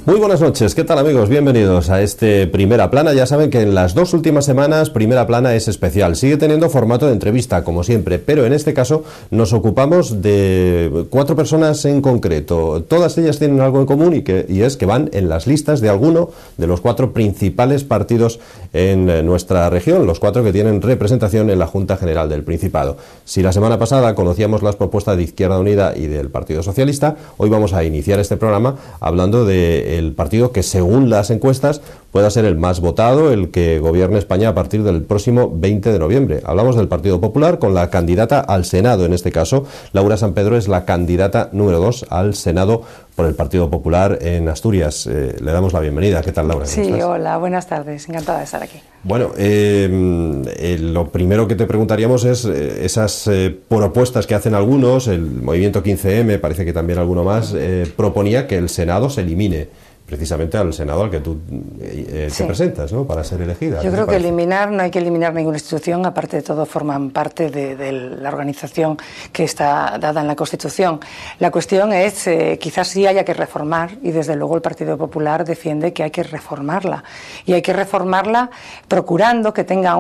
Muy buenas noches, ¿qué tal amigos? Bienvenidos a este Primera Plana. Ya saben que en las dos últimas semanas Primera Plana es especial. Sigue teniendo formato de entrevista, como siempre, pero en este caso nos ocupamos de 4 personas en concreto. Todas ellas tienen algo en común y es que van en las listas de alguno de los 4 principales partidos en nuestra región, los 4 que tienen representación en la Junta General del Principado. Si la semana pasada conocíamos las propuestas de Izquierda Unida y del Partido Socialista, hoy vamos a iniciar este programa hablando del partido que, según las encuestas, pueda ser el más votado, el que gobierne España a partir del próximo 20 de noviembre. Hablamos del Partido Popular con la candidata al Senado, en este caso. Laura San Pedro es la candidata número 2 al Senado por el Partido Popular en Asturias. Le damos la bienvenida. ¿Qué tal, Laura? Sí, hola, buenas tardes. Encantada de estar aquí. Bueno, lo primero que te preguntaríamos es esas propuestas que hacen algunos. El Movimiento 15M, parece que también alguno más, proponía que el Senado se elimine, precisamente al Senado al que tú te presentas, ¿no?, para ser elegida. Yo creo que no hay que eliminar ninguna institución, aparte de todo forman parte de la organización que está dada en la Constitución. La cuestión es, quizás sí haya que reformar, y desde luego el Partido Popular defiende que hay que reformarla, y hay que reformarla procurando que tenga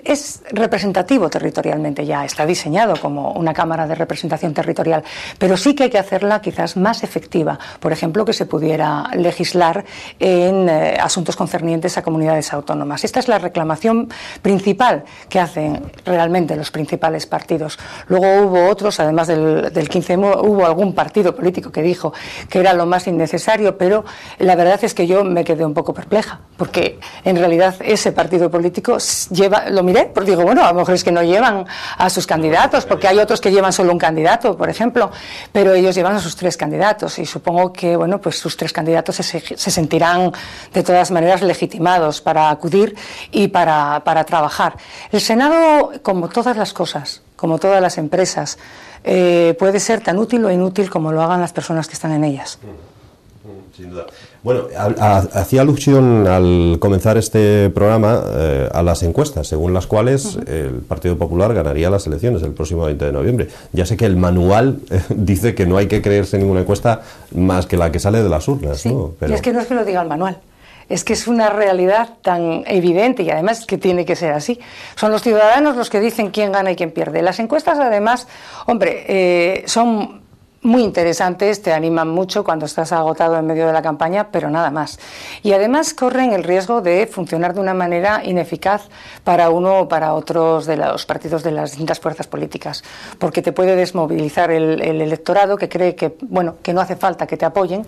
es representativo territorialmente ya, está diseñado como una Cámara de Representación Territorial, pero sí que hay que hacerla quizás más efectiva, por ejemplo, que se pudiera legislar en asuntos concernientes a comunidades autónomas. Esta es la reclamación principal que hacen realmente los principales partidos. Luego hubo otros, además del 15M, hubo algún partido político que dijo que era lo más innecesario, pero la verdad es que yo me quedé un poco perpleja, porque en realidad ese partido político lo miré, porque digo, bueno, a lo mejor es que no llevan a sus candidatos, porque hay otros que llevan solo un candidato, por ejemplo, pero ellos llevan a sus 3 candidatos, y supongo que, bueno, pues sus 3 candidatos se sentirán de todas maneras legitimados para acudir y para trabajar. El Senado, como todas las cosas, como todas las empresas, puede ser tan útil o inútil como lo hagan las personas que están en ellas. Sin duda. Bueno, hacía alusión al comenzar este programa a las encuestas, según las cuales el Partido Popular ganaría las elecciones el próximo 20 de noviembre. Ya sé que el manual dice que no hay que creerse ninguna encuesta más que la que sale de las urnas, sí, ¿no? Pero... Y es que no es que lo diga el manual. Es que es una realidad tan evidente y además que tiene que ser así. Son los ciudadanos los que dicen quién gana y quién pierde. Las encuestas, además, hombre, son muy interesantes, te animan mucho cuando estás agotado en medio de la campaña, pero nada más. Y además corren el riesgo de funcionar de una manera ineficaz para uno o para otros de los partidos de las distintas fuerzas políticas, porque te puede desmovilizar el electorado que cree que, bueno, que no hace falta que te apoyen,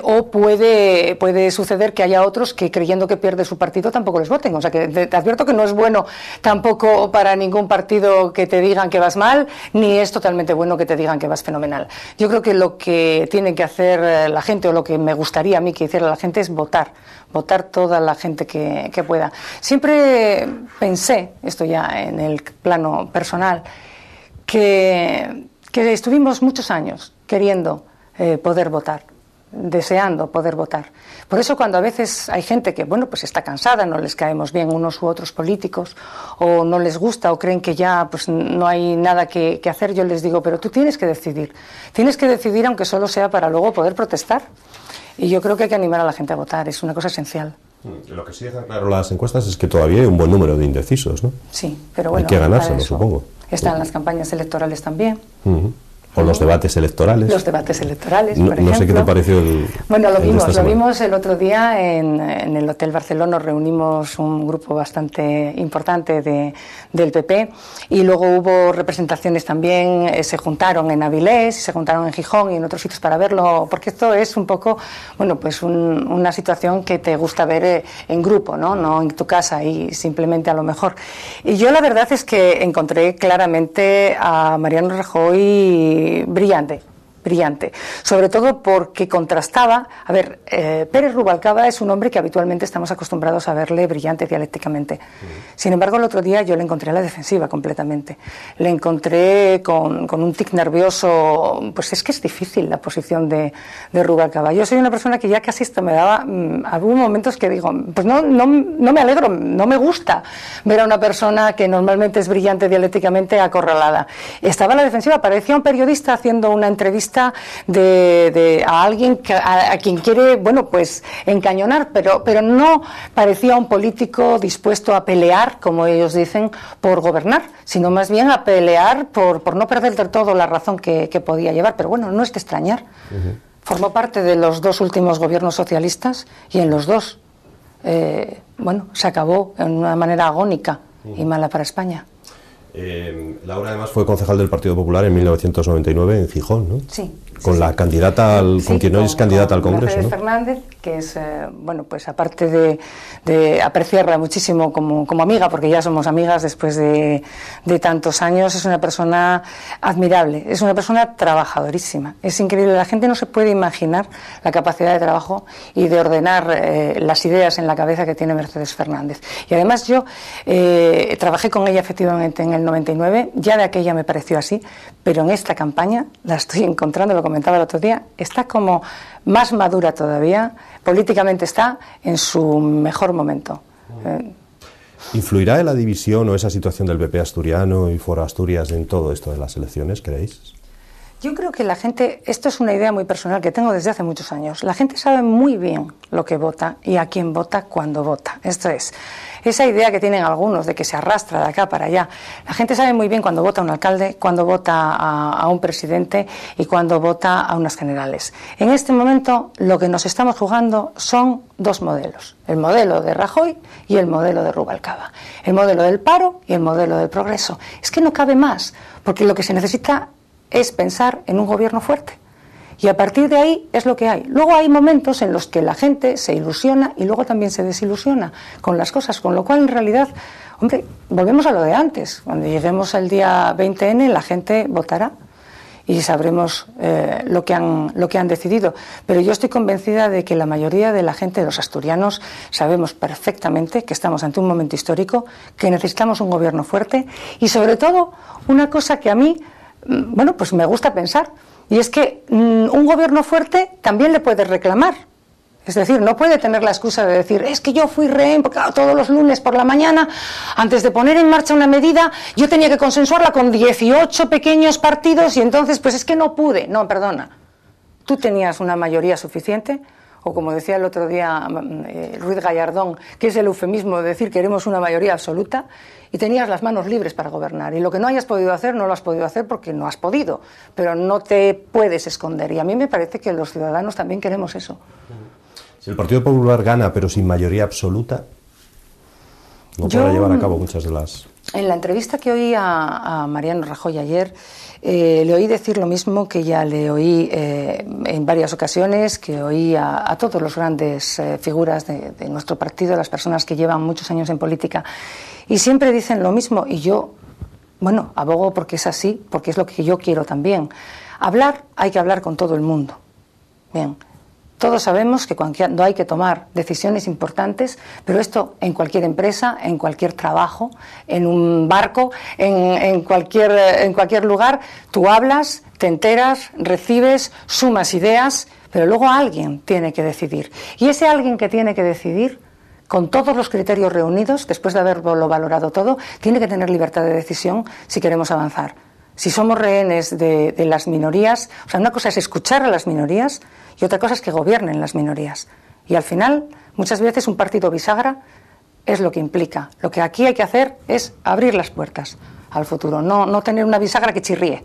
o puede suceder que haya otros que, creyendo que pierde su partido, tampoco les voten. O sea que te advierto que no es bueno tampoco para ningún partido que te digan que vas mal, ni es totalmente bueno que te digan que vas fenomenal. Yo creo que lo que tiene que hacer la gente, o lo que me gustaría a mí que hiciera la gente, es votar toda la gente que pueda. Siempre pensé, esto ya en el plano personal, que estuvimos muchos años queriendo poder votar, deseando poder votar. Por eso, cuando a veces hay gente que, bueno, pues está cansada, no les caemos bien unos u otros políticos, o no les gusta, o creen que ya pues no hay nada que hacer, yo les digo, pero tú tienes que decidir aunque solo sea para luego poder protestar. Y yo creo que hay que animar a la gente a votar, es una cosa esencial. Lo que sí deja claro las encuestas es que todavía hay un buen número de indecisos, ¿no? Sí, pero bueno, hay que ganárselo, supongo. Están las campañas electorales también. O los debates electorales. Los debates electorales, por ejemplo. No sé qué te pareció el... Bueno, lo vimos el otro día en el Hotel Barceló. Nos reunimos un grupo bastante importante del PP, y luego hubo representaciones también, se juntaron en Avilés, se juntaron en Gijón y en otros sitios para verlo, porque esto es un poco, bueno, pues una situación que te gusta ver en grupo, no en tu casa y simplemente a lo mejor. Y yo la verdad es que encontré claramente a Mariano Rajoy brillante, sobre todo porque contrastaba. A ver, Pérez Rubalcaba es un hombre que habitualmente estamos acostumbrados a verle brillante dialécticamente. Sin embargo, el otro día yo le encontré a la defensiva completamente. Le encontré con un tic nervioso. Pues es que es difícil la posición de Rubalcaba. Yo soy una persona que ya casi esto me daba... Hubo momentos que digo, pues no me alegro, no me gusta ver a una persona que normalmente es brillante dialécticamente acorralada. Estaba a la defensiva, parecía un periodista haciendo una entrevista populista, a alguien a quien quiere, bueno, pues encañonar, pero no parecía un político dispuesto a pelear, como ellos dicen, por gobernar, sino más bien a pelear por no perder del todo la razón que podía llevar. Pero bueno, no es de extrañar. Formó parte de los 2 últimos gobiernos socialistas y en los 2, bueno, se acabó en una manera agónica y mala para España. Laura además fue concejal del Partido Popular en 1999 en Gijón, ¿no? Sí. Con la candidata con quien hoy es candidata al Congreso, ¿no? Fernández, que es, bueno, pues aparte de apreciarla muchísimo como amiga, porque ya somos amigas después de tantos años, es una persona admirable, es una persona trabajadorísima, es increíble, la gente no se puede imaginar la capacidad de trabajo y de ordenar las ideas en la cabeza que tiene Mercedes Fernández. Y además yo trabajé con ella efectivamente en el 99, ya de aquella me pareció así, pero en esta campaña la estoy encontrando, lo comentaba el otro día, está como más madura todavía, políticamente está en su mejor momento. ¿Influirá la división o esa situación del PP asturiano y Foro Asturias en todo esto de las elecciones, creéis? Yo creo que la gente, esto es una idea muy personal que tengo desde hace muchos años, la gente sabe muy bien lo que vota y a quién vota cuando vota. Esto es, esa idea que tienen algunos de que se arrastra de acá para allá. La gente sabe muy bien cuando vota a un alcalde, cuando vota a un presidente y cuando vota a unas generales. En este momento lo que nos estamos jugando son 2 modelos, el modelo de Rajoy y el modelo de Rubalcaba, el modelo del paro y el modelo del progreso. Es que no cabe más, porque lo que se necesita es pensar en un gobierno fuerte. Y a partir de ahí es lo que hay. Luego hay momentos en los que la gente se ilusiona y luego también se desilusiona con las cosas, con lo cual en realidad, hombre, volvemos a lo de antes. Cuando lleguemos al día 20N la gente votará y sabremos lo que han decidido. Pero yo estoy convencida de que la mayoría de la gente, de los asturianos, sabemos perfectamente que estamos ante un momento histórico, que necesitamos un gobierno fuerte y sobre todo una cosa que a mí, bueno, pues me gusta pensar, y es que un gobierno fuerte también le puede reclamar. Es decir, no puede tener la excusa de decir, es que yo fui rehén, porque todos los lunes por la mañana, antes de poner en marcha una medida, yo tenía que consensuarla con 18 pequeños partidos y entonces, pues es que no pude. No, perdona, tú tenías una mayoría suficiente, o como decía el otro día Ruiz Gallardón, que es el eufemismo de decir queremos una mayoría absoluta, y tenías las manos libres para gobernar. Y lo que no hayas podido hacer, no lo has podido hacer porque no has podido, pero no te puedes esconder. Y a mí me parece que los ciudadanos también queremos eso. Si el Partido Popular gana, pero sin mayoría absoluta, no podrá llevar a cabo muchas de las... En la entrevista que oí a Mariano Rajoy ayer, le oí decir lo mismo que ya le oí en varias ocasiones, que oí a todos los grandes figuras de nuestro partido, las personas que llevan muchos años en política, y siempre dicen lo mismo, y yo, bueno, abogo porque es así, porque es lo que yo quiero también. Hablar, hay que hablar con todo el mundo. Bien. Todos sabemos que cuando hay que tomar decisiones importantes, pero esto en cualquier empresa, en cualquier trabajo, en un barco, en cualquier lugar, tú hablas, te enteras, recibes, sumas ideas, pero luego alguien tiene que decidir. Y ese alguien que tiene que decidir, con todos los criterios reunidos, después de haberlo valorado todo, tiene que tener libertad de decisión si queremos avanzar. Si somos rehenes de las minorías, o sea, una cosa es escuchar a las minorías y otra cosa es que gobiernen las minorías. Y al final, muchas veces un partido bisagra es lo que implica. Lo que aquí hay que hacer es abrir las puertas al futuro, no tener una bisagra que chirríe.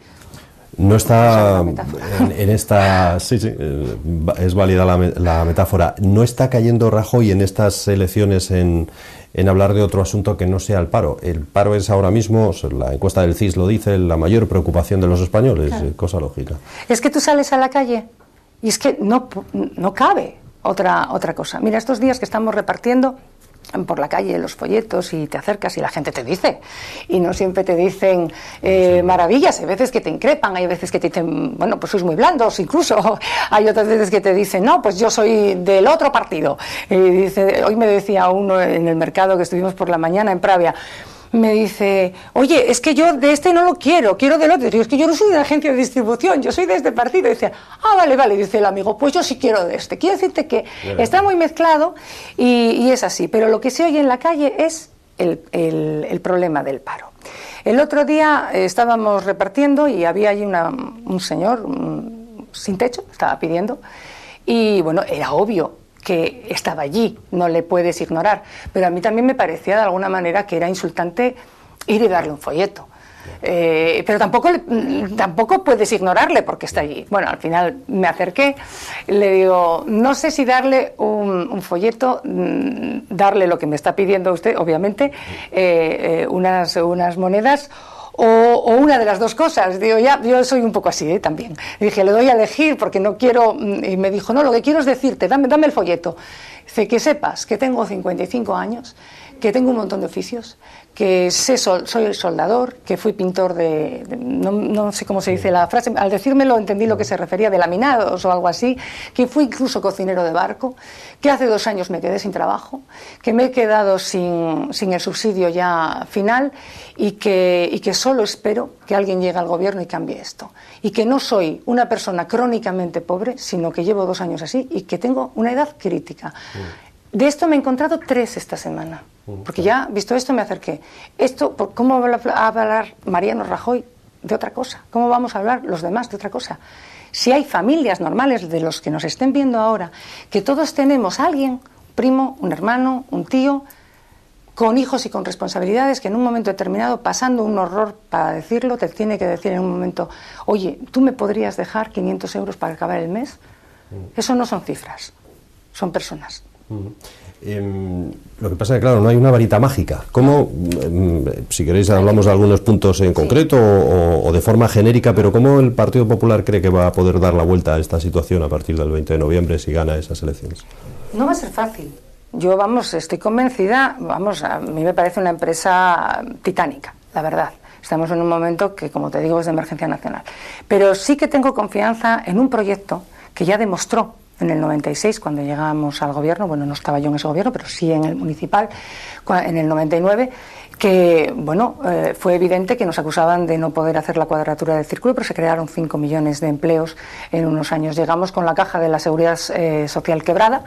No está en esta... Sí, es válida la metáfora. ¿No está cayendo Rajoy en estas elecciones en hablar de otro asunto que no sea el paro? El paro es ahora mismo, la encuesta del CIS lo dice, la mayor preocupación de los españoles, claro. Cosa lógica. Es que tú sales a la calle y es que no cabe otra cosa. Mira, estos días que estamos repartiendo por la calle los folletos y te acercas y la gente te dice, y no siempre te dicen maravillas, hay veces que te increpan, hay veces que te dicen, bueno, pues sois muy blandos, incluso hay otras veces que te dicen, no, pues yo soy del otro partido. Dice, hoy me decía uno en el mercado que estuvimos por la mañana en Pravia, me dice, oye, es que yo de este no lo quiero del otro. Digo, es que yo no soy de la agencia de distribución, yo soy de este partido. Y dice, vale, dice el amigo, pues yo sí quiero de este. Quiero decirte que está muy mezclado y es así. Pero lo que se oye en la calle es el problema del paro. El otro día estábamos repartiendo y había allí un señor, sin techo, estaba pidiendo, y bueno, era obvio que estaba allí, no le puedes ignorar, pero a mí también me parecía de alguna manera que era insultante ir y darle un folleto. Pero tampoco puedes ignorarle porque está allí. Bueno, al final me acerqué, le digo, no sé si darle un folleto, darle lo que me está pidiendo usted, obviamente, unas monedas, o una de las dos cosas. Digo, ya, yo soy un poco así, también. Y dije, le doy a elegir porque no quiero. Y me dijo, no, lo que quiero es decirte, dame el folleto. Dice, que sepas que tengo 55 años, que tengo un montón de oficios, que soy soldador, que fui pintor no sé cómo se dice la frase, al decírmelo entendí lo que se refería de laminados o algo así, que fui incluso cocinero de barco, que hace 2 años me quedé sin trabajo, que me he quedado sin el subsidio ya final y que solo espero que alguien llegue al gobierno y cambie esto. Y que no soy una persona crónicamente pobre, sino que llevo 2 años así y que tengo una edad crítica. De esto me he encontrado 3 esta semana, porque ya, visto esto, me acerqué. ¿Cómo va a hablar Mariano Rajoy de otra cosa? ¿Cómo vamos a hablar los demás de otra cosa? Si hay familias normales de los que nos estén viendo ahora, que todos tenemos a alguien, un primo, un hermano, un tío, con hijos y con responsabilidades, que en un momento determinado, pasando un horror para decirlo, te tiene que decir en un momento, oye, ¿tú me podrías dejar 500 euros para acabar el mes? Eso no son cifras, son personas. Lo que pasa es que, claro, no hay una varita mágica. ¿Cómo, si queréis, hablamos de algunos puntos en concreto o de forma genérica, pero cómo el Partido Popular cree que va a poder dar la vuelta a esta situación a partir del 20 de noviembre si gana esas elecciones? No va a ser fácil. Yo, estoy convencida, a mí me parece una empresa titánica, la verdad. Estamos en un momento que, como te digo, es de emergencia nacional. Pero sí que tengo confianza en un proyecto que ya demostró en el 96, cuando llegamos al gobierno, bueno, no estaba yo en ese gobierno, pero sí en el municipal, en el 99, que, bueno, fue evidente que nos acusaban de no poder hacer la cuadratura del círculo, pero se crearon 5 millones de empleos en unos años. Llegamos con la caja de la Seguridad Social quebrada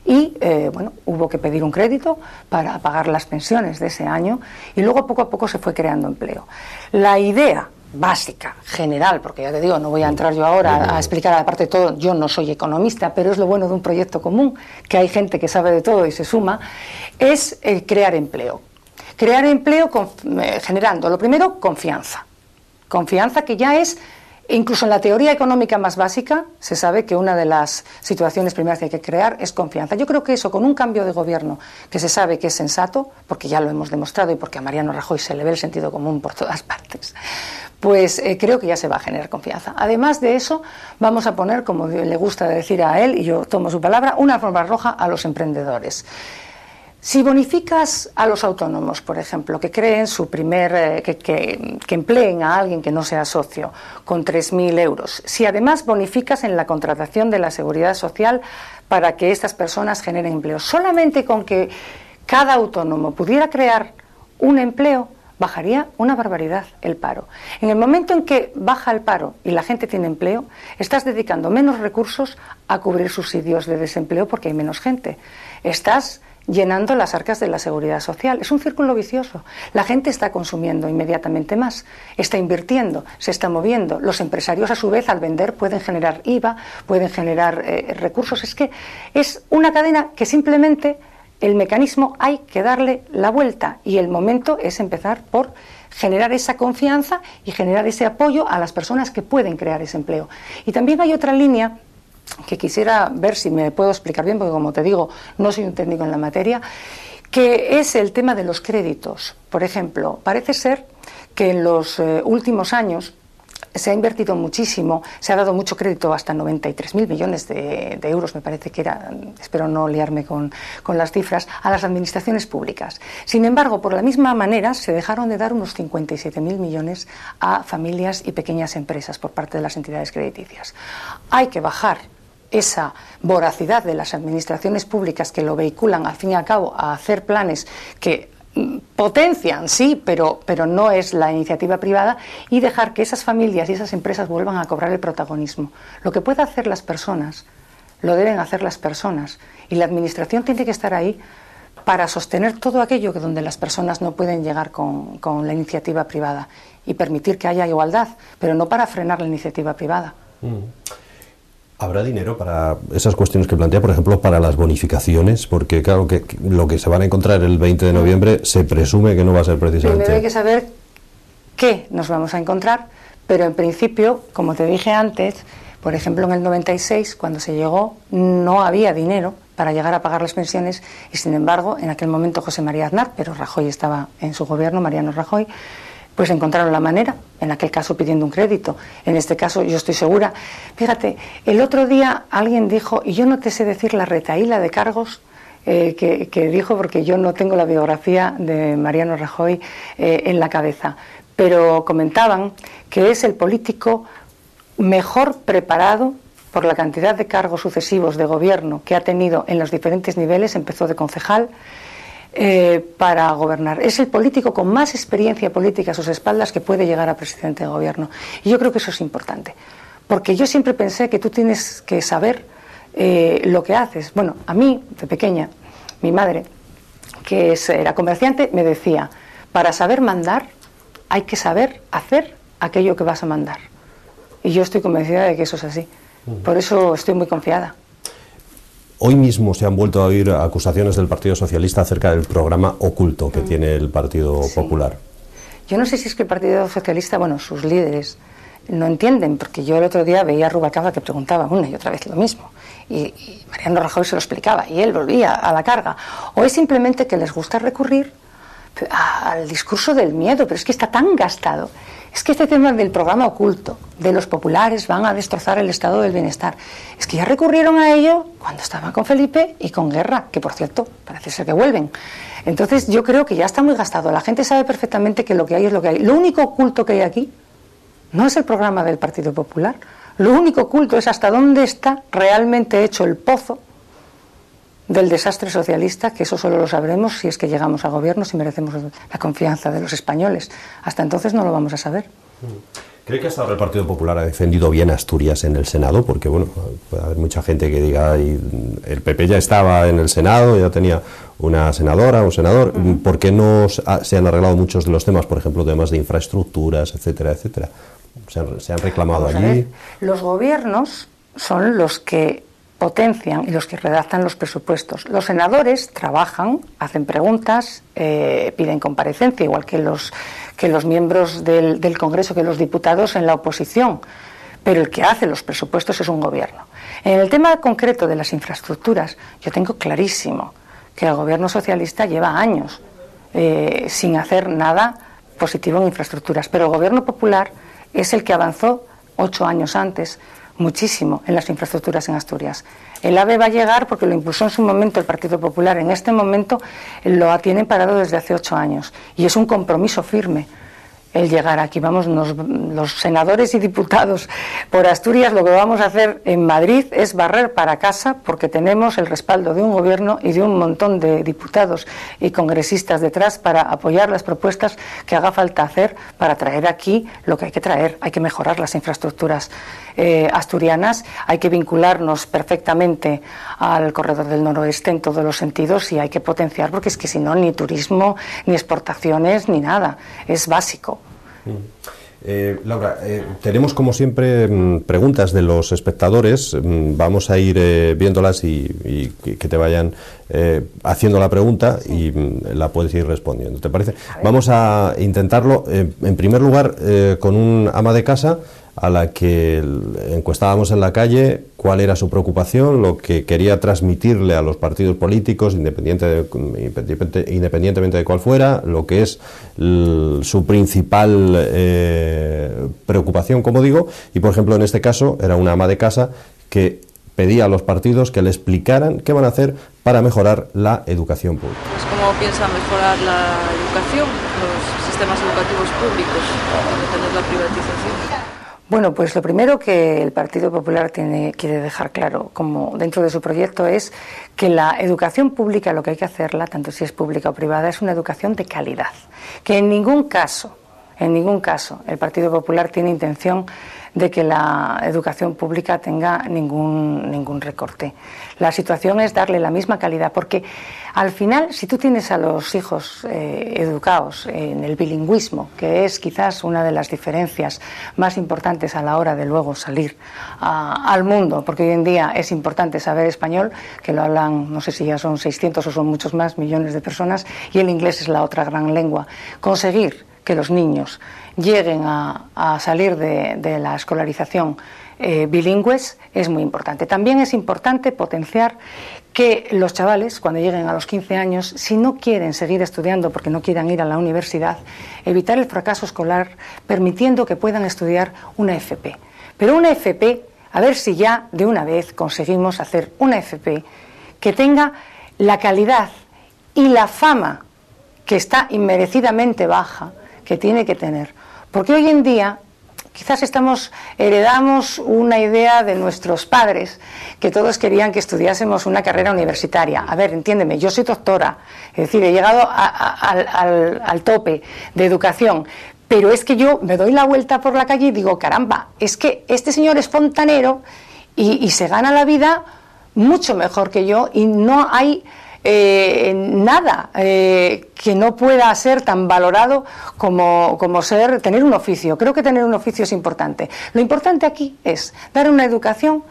y, bueno, hubo que pedir un crédito para pagar las pensiones de ese año y luego poco a poco se fue creando empleo. La idea básica, general, porque ya te digo, no voy a entrar yo ahora a explicar aparte de todo, yo no soy economista, pero es lo bueno de un proyecto común, que hay gente que sabe de todo y se suma, es crear empleo. Crear empleo generando, lo primero, confianza. Confianza que ya es, incluso en la teoría económica más básica, se sabe que una de las situaciones primeras que hay que crear es confianza. Yo creo que eso, con un cambio de gobierno que se sabe que es sensato, porque ya lo hemos demostrado y porque a Mariano Rajoy se le ve el sentido común por todas partes, pues creo que ya se va a generar confianza. Además de eso, vamos a poner, como le gusta decir a él, y yo tomo su palabra, una alfombra roja a los emprendedores. Si bonificas a los autónomos, por ejemplo, que creen su que empleen a alguien que no sea socio con 3.000 euros, si además bonificas en la contratación de la Seguridad Social para que estas personas generen empleo, solamente con que cada autónomo pudiera crear un empleo, bajaría una barbaridad el paro. En el momento en que baja el paro y la gente tiene empleo, estás dedicando menos recursos a cubrir subsidios de desempleo porque hay menos gente. Estás llenando las arcas de la Seguridad Social. Es un círculo vicioso. La gente está consumiendo inmediatamente más, está invirtiendo, se está moviendo. Los empresarios, a su vez, al vender, pueden generar IVA, pueden generar recursos. Es que es una cadena que simplemente el mecanismo hay que darle la vuelta y el momento es empezar por generar esa confianza y generar ese apoyo a las personas que pueden crear ese empleo. Y también hay otra línea que quisiera ver si me puedo explicar bien, porque como te digo, no soy un técnico en la materia, que es el tema de los créditos. Por ejemplo, parece ser que en los últimos años se ha invertido muchísimo, se ha dado mucho crédito, hasta 93.000 millones de euros, me parece que era, espero no liarme con las cifras, a las administraciones públicas. Sin embargo, por la misma manera, se dejaron de dar unos 57.000 millones a familias y pequeñas empresas por parte de las entidades crediticias. Hay que bajar esa voracidad de las administraciones públicas que lo vehiculan, al fin y al cabo, a hacer planes que potencian, sí, pero no es la iniciativa privada, y dejar que esas familias y esas empresas vuelvan a cobrar el protagonismo. Lo que pueden hacer las personas, lo deben hacer las personas, y la administración tiene que estar ahí para sostener todo aquello que donde las personas no pueden llegar con la iniciativa privada y permitir que haya igualdad, pero no para frenar la iniciativa privada. ¿Habrá dinero para esas cuestiones que plantea, por ejemplo, para las bonificaciones? Porque claro, que lo que se van a encontrar el 20 de noviembre se presume que no va a ser precisamente... Primero hay que saber qué nos vamos a encontrar, pero en principio, como te dije antes, por ejemplo, en el 96, cuando se llegó, no había dinero para llegar a pagar las pensiones y, sin embargo, en aquel momento José María Aznar, pero Rajoy estaba en su gobierno, Mariano Rajoy, pues encontraron la manera, en aquel caso pidiendo un crédito. En este caso yo estoy segura. Fíjate, el otro día alguien dijo, y yo no te sé decir la retahíla de cargos que dijo, porque yo no tengo la biografía de Mariano Rajoy en la cabeza, pero comentaban que es el político mejor preparado por la cantidad de cargos sucesivos de gobierno que ha tenido en los diferentes niveles. Empezó de concejal, para gobernar. Es el político con más experiencia política a sus espaldas que puede llegar a presidente de gobierno. Y yo creo que eso es importante, porque yo siempre pensé que tú tienes que saber lo que haces. Bueno, a mí, de pequeña, mi madre, que era comerciante, me decía, para saber mandar hay que saber hacer aquello que vas a mandar. Y yo estoy convencida de que eso es así. Por eso estoy muy confiada. Hoy mismo se han vuelto a oír acusaciones del Partido Socialista acerca del programa oculto que tiene el Partido Popular. Yo no sé si es que el Partido Socialista, bueno, sus líderes no entienden, porque yo el otro día veía a Rubalcaba que preguntaba una y otra vez lo mismo, y Mariano Rajoy se lo explicaba, y él volvía a la carga. O es simplemente que les gusta recurrir al discurso del miedo, pero es que está tan gastado. Es que este tema del programa oculto, de los populares van a destrozar el estado del bienestar, es que ya recurrieron a ello cuando estaban con Felipe y con Guerra, que por cierto, parece ser que vuelven. Entonces yo creo que ya está muy gastado. La gente sabe perfectamente que lo que hay es lo que hay. Lo único oculto que hay aquí no es el programa del Partido Popular. Lo único oculto es hasta dónde está realmente hecho el pozo del desastre socialista, que eso solo lo sabremos si es que llegamos a gobierno, si merecemos la confianza de los españoles. Hasta entonces no lo vamos a saber. ¿Cree que hasta ahora el Partido Popular ha defendido bien a Asturias en el Senado? Porque, bueno, puede haber mucha gente que diga, el PP ya estaba en el Senado, ya tenía una senadora, un senador. ¿Por qué no se han arreglado muchos de los temas, por ejemplo, temas de infraestructuras, etcétera, etcétera? ¿Se han reclamado allí? Los gobiernos son los que potencian y los que redactan los presupuestos. Los senadores trabajan, hacen preguntas, piden comparecencia, igual que los miembros del Congreso, que los diputados en la oposición. Pero el que hace los presupuestos es un gobierno. En el tema concreto de las infraestructuras, yo tengo clarísimo que el gobierno socialista lleva años sin hacer nada positivo en infraestructuras, pero el gobierno popular es el que avanzó 8 años antes muchísimo en las infraestructuras en Asturias. El AVE va a llegar porque lo impulsó en su momento el Partido Popular. En este momento lo tienen parado desde hace 8 años y es un compromiso firme el llegar aquí. Vamos, los senadores y diputados por Asturias, lo que vamos a hacer en Madrid es barrer para casa, porque tenemos el respaldo de un gobierno y de un montón de diputados y congresistas detrás para apoyar las propuestas que haga falta hacer para traer aquí lo que hay que traer. Hay que mejorar las infraestructuras asturianas, hay que vincularnos perfectamente al corredor del noroeste en todos los sentidos y hay que potenciar, porque es que si no, ni turismo, ni exportaciones, ni nada. Es básico. Laura, tenemos como siempre preguntas de los espectadores. Vamos a ir viéndolas y que te vayan haciendo la pregunta y la puedes ir respondiendo, ¿te parece? Vamos a intentarlo en primer lugar con un ama de casa a la que encuestábamos en la calle cuál era su preocupación, lo que quería transmitirle a los partidos políticos, independientemente de cuál fuera, lo que es su principal preocupación, como digo, y por ejemplo en este caso era una ama de casa que pedía a los partidos que le explicaran qué van a hacer para mejorar la educación pública. Pues ¿cómo piensa mejorar la educación, los sistemas educativos públicos, para detener la privatización? Bueno, pues lo primero que el Partido Popular quiere dejar claro, como dentro de su proyecto, es que la educación pública, lo que hay que hacerla, tanto si es pública o privada, es una educación de calidad. Que en ningún caso En ningún caso el Partido Popular tiene intención de que la educación pública tenga ningún recorte. La situación es darle la misma calidad, porque al final, si tú tienes a los hijos educados en el bilingüismo, que es quizás una de las diferencias más importantes a la hora de luego salir al mundo, porque hoy en día es importante saber español, que lo hablan, no sé si ya son 600 o son muchos más millones de personas, y el inglés es la otra gran lengua. Conseguir que los niños lleguen a salir de la escolarización bilingües es muy importante. También es importante potenciar que los chavales, cuando lleguen a los 15 años, si no quieren seguir estudiando porque no quieran ir a la universidad, evitar el fracaso escolar permitiendo que puedan estudiar una FP. Pero una FP, a ver si ya de una vez conseguimos hacer una FP que tenga la calidad y la fama que está inmerecidamente baja que tiene que tener, porque hoy en día quizás heredamos una idea de nuestros padres, que todos querían que estudiásemos una carrera universitaria. A ver, entiéndeme, yo soy doctora, es decir, he llegado al tope de educación, pero es que yo me doy la vuelta por la calle y digo, caramba, es que este señor es fontanero y se gana la vida mucho mejor que yo, y no hay nada que no pueda ser tan valorado como tener un oficio. Creo que tener un oficio es importante. Lo importante aquí es dar una educación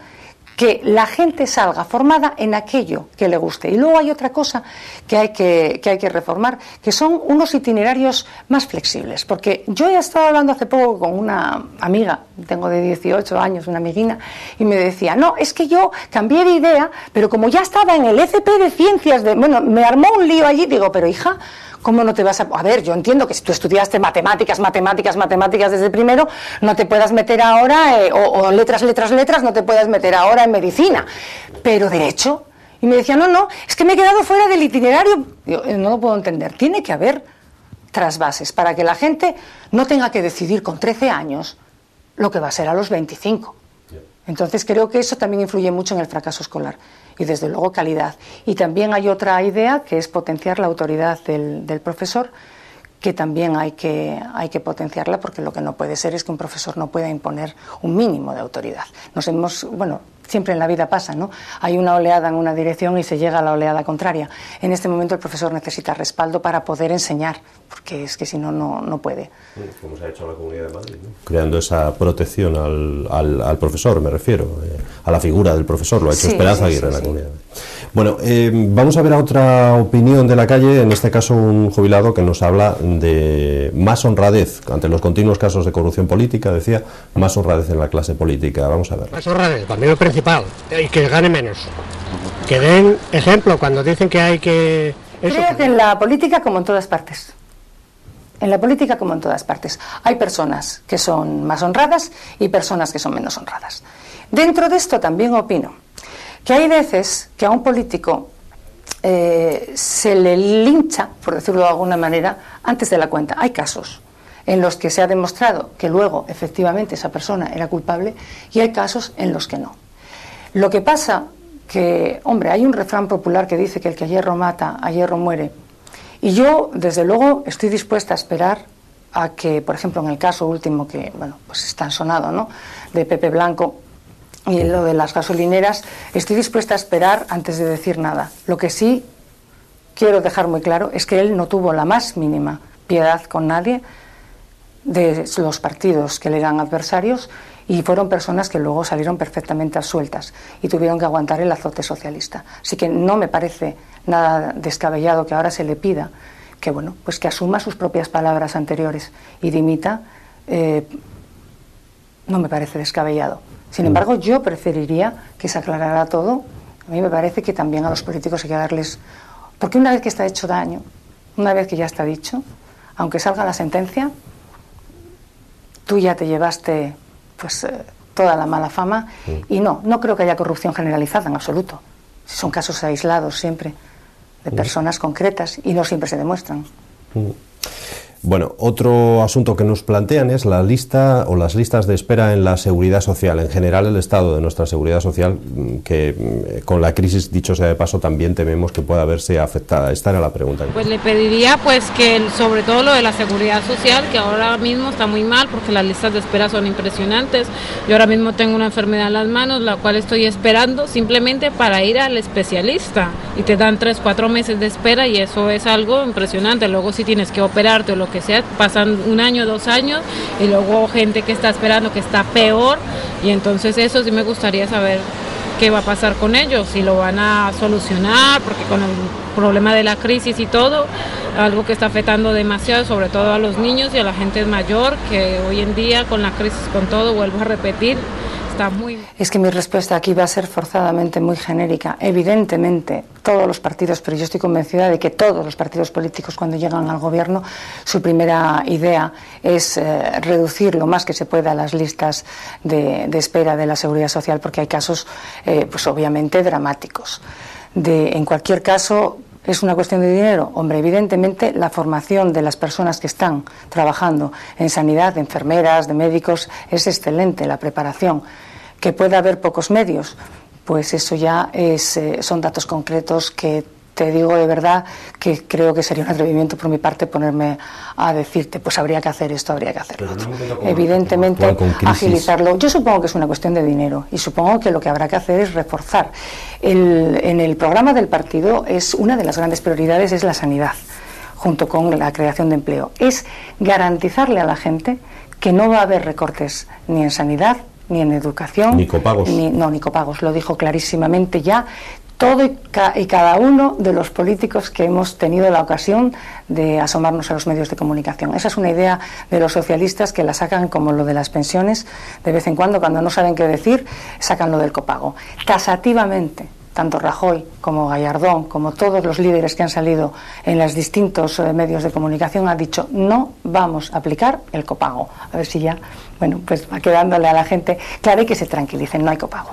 que la gente salga formada en aquello que le guste. Y luego hay otra cosa que hay que reformar, que son unos itinerarios más flexibles. Porque yo he estado hablando hace poco con una amiga, tengo de 18 años, una amiguina, y me decía, no, es que yo cambié de idea, pero como ya estaba en el ECP de ciencias, bueno, me armó un lío allí. Digo, pero hija, ¿cómo no te vas a...? A ver, yo entiendo que si tú estudiaste matemáticas desde primero, no te puedas meter ahora, o letras, no te puedas meter ahora en medicina, pero derecho. Y me decía, no, es que me he quedado fuera del itinerario. Yo no lo puedo entender. Tiene que haber trasvases para que la gente no tenga que decidir con 13 años lo que va a ser a los 25. Entonces creo que eso también influye mucho en el fracaso escolar. Y desde luego calidad. Y también hay otra idea, que es potenciar la autoridad del profesor, que también hay que potenciarla, porque lo que no puede ser es que un profesor no pueda imponer un mínimo de autoridad. Siempre en la vida pasa, ¿no? Hay una oleada en una dirección y se llega a la oleada contraria. En este momento el profesor necesita respaldo para poder enseñar, porque es que si no, no puede. Como se ha hecho en la Comunidad de Madrid, ¿no? Creando esa protección al profesor, me refiero, a la figura del profesor, lo ha hecho Esperanza Aguirre en la Comunidad de Madrid. Bueno, vamos a ver a otra opinión de la calle, en este caso un jubilado que nos habla de más honradez ante los continuos casos de corrupción política, decía, más honradez en la clase política. Vamos a ver. Más honradez, para mí lo principal, y que gane menos. Que den ejemplo cuando dicen que hay que... Creo que en la política, como en todas partes, hay personas que son más honradas y personas que son menos honradas. Dentro de esto también opino que hay veces que a un político se le lincha, por decirlo de alguna manera, antes de la cuenta. Hay casos en los que se ha demostrado que luego efectivamente esa persona era culpable, y hay casos en los que no. Lo que pasa que, hombre, hay un refrán popular que dice que el que a hierro mata, a hierro muere. Y yo, desde luego, estoy dispuesta a esperar a que, por ejemplo, en el caso último que, pues es tan sonado, ¿no?, de Pepe Blanco y lo de las gasolineras, estoy dispuesta a esperar antes de decir nada. Lo que sí quiero dejar muy claro es que él no tuvo la más mínima piedad con nadie de los partidos que le eran adversarios, y fueron personas que luego salieron perfectamente absueltas y tuvieron que aguantar el azote socialista. Así que no me parece nada descabellado que ahora se le pida que, pues que asuma sus propias palabras anteriores y dimita. No me parece descabellado. Sin embargo, yo preferiría que se aclarara todo. A mí me parece que también a los políticos hay que darles... Porque una vez que está hecho daño, una vez que ya está dicho, aunque salga la sentencia, tú ya te llevaste toda la mala fama. Y no creo que haya corrupción generalizada en absoluto. Son casos aislados siempre de personas concretas y no siempre se demuestran. Bueno, otro asunto que nos plantean es la lista o las listas de espera en la seguridad social. En general, el estado de nuestra seguridad social, que con la crisis, dicho sea de paso, también tememos que pueda verse afectada. Esta era la pregunta. Pues le pediría pues que sobre todo lo de la seguridad social, que ahora mismo está muy mal porque las listas de espera son impresionantes. Yo ahora mismo tengo una enfermedad en las manos, la cual estoy esperando simplemente para ir al especialista, y te dan 3-4 meses de espera, y eso es algo impresionante. Luego si tienes que operarte o lo que sea, pasan 1 año, 2 años, y luego gente que está esperando que está peor, y entonces eso sí me gustaría saber qué va a pasar con ellos, si lo van a solucionar, porque con el problema de la crisis y todo, algo que está afectando demasiado, sobre todo a los niños y a la gente mayor, que hoy en día con la crisis, con todo, vuelvo a repetir, está muy... Es que mi respuesta aquí va a ser forzadamente muy genérica. Evidentemente, todos los partidos, pero yo estoy convencida de que todos los partidos políticos, cuando llegan al gobierno, su primera idea es reducir lo más que se pueda las listas de espera de la seguridad social, porque hay casos, pues obviamente, dramáticos. En cualquier caso, ¿es una cuestión de dinero? Hombre, evidentemente la formación de las personas que están trabajando en sanidad, de enfermeras, de médicos, es excelente, la preparación. Que pueda haber pocos medios, pues eso ya son datos concretos que te digo de verdad que creo que sería un atrevimiento por mi parte ponerme a decirte, pues habría que hacer esto, habría que hacer lo otro. Evidentemente, agilizarlo. Yo supongo que es una cuestión de dinero, y supongo que lo que habrá que hacer es reforzar. En el programa del partido es una de las grandes prioridades es la sanidad, junto con la creación de empleo. Es garantizarle a la gente que no va a haber recortes ni en sanidad, ni en educación, ni copagos. Ni copagos, lo dijo clarísimamente ya todo y cada uno de los políticos que hemos tenido la ocasión de asomarnos a los medios de comunicación. Esa es una idea de los socialistas que la sacan como lo de las pensiones, de vez en cuando no saben qué decir, sacan lo del copago. Tasativamente, tanto Rajoy como Gallardón, como todos los líderes que han salido en los distintos medios de comunicación, han dicho no vamos a aplicar el copago. A ver si ya, bueno, pues va quedándole a la gente claro, y que se tranquilicen, no hay copago.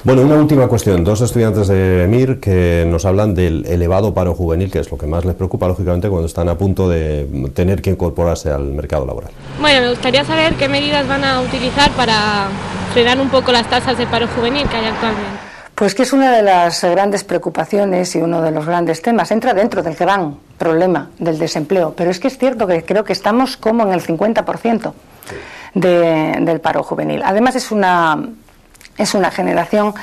Bueno, una última cuestión. 2 estudiantes de EMIR que nos hablan del elevado paro juvenil, que es lo que más les preocupa, lógicamente, cuando están a punto de tener que incorporarse al mercado laboral. Bueno, me gustaría saber qué medidas van a utilizar para frenar un poco las tasas de paro juvenil que hay actualmente. Pues que es una de las grandes preocupaciones y uno de los grandes temas. Entra dentro del gran problema del desempleo, pero es que es cierto que creo que estamos como en el 50% del paro juvenil. Además es una generación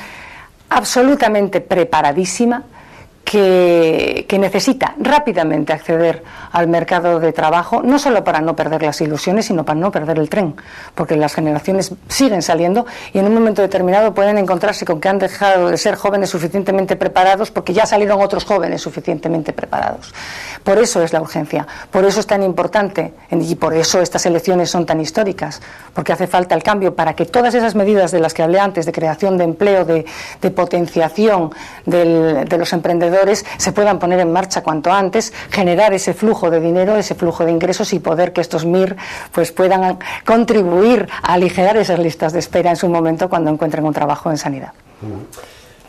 absolutamente preparadísima que necesita rápidamente acceder al mercado de trabajo, no solo para no perder las ilusiones, sino para no perder el tren, porque las generaciones siguen saliendo y en un momento determinado pueden encontrarse con que han dejado de ser jóvenes suficientemente preparados porque ya salieron otros jóvenes suficientemente preparados. Por eso es la urgencia, por eso es tan importante y por eso estas elecciones son tan históricas, porque hace falta el cambio para que todas esas medidas de las que hablé antes, de creación de empleo, de potenciación de los emprendedores, se puedan poner en marcha cuanto antes, generar ese flujo de dinero, ese flujo de ingresos y poder que estos MIR pues puedan contribuir a aligerar esas listas de espera en su momento cuando encuentren un trabajo en sanidad.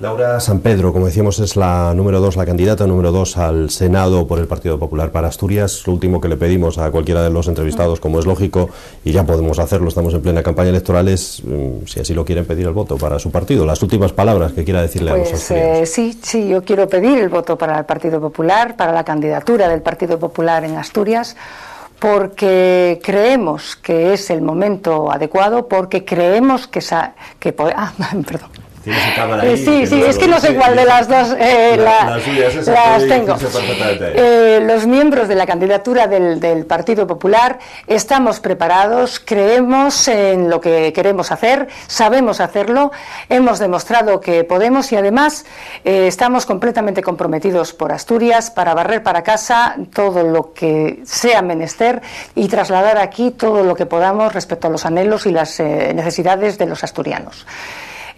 Laura San Pedro, como decíamos, es la número 2, la candidata número 2 al Senado por el Partido Popular para Asturias. Lo último que le pedimos a cualquiera de los entrevistados, como es lógico, y ya podemos hacerlo, estamos en plena campaña electoral, es, si así lo quieren, pedir el voto para su partido. Las últimas palabras que quiera decirle a los asturianos. Sí, yo quiero pedir el voto para el Partido Popular, para la candidatura del Partido Popular en Asturias, porque creemos que es el momento adecuado, porque creemos perdón. Tienes su cámara ahí, sí, es que no sé cuál de las dos las tengo. Los miembros de la candidatura del Partido Popular estamos preparados, creemos en lo que queremos hacer, sabemos hacerlo, hemos demostrado que podemos y además estamos completamente comprometidos por Asturias para barrer para casa todo lo que sea menester y trasladar aquí todo lo que podamos respecto a los anhelos y las necesidades de los asturianos.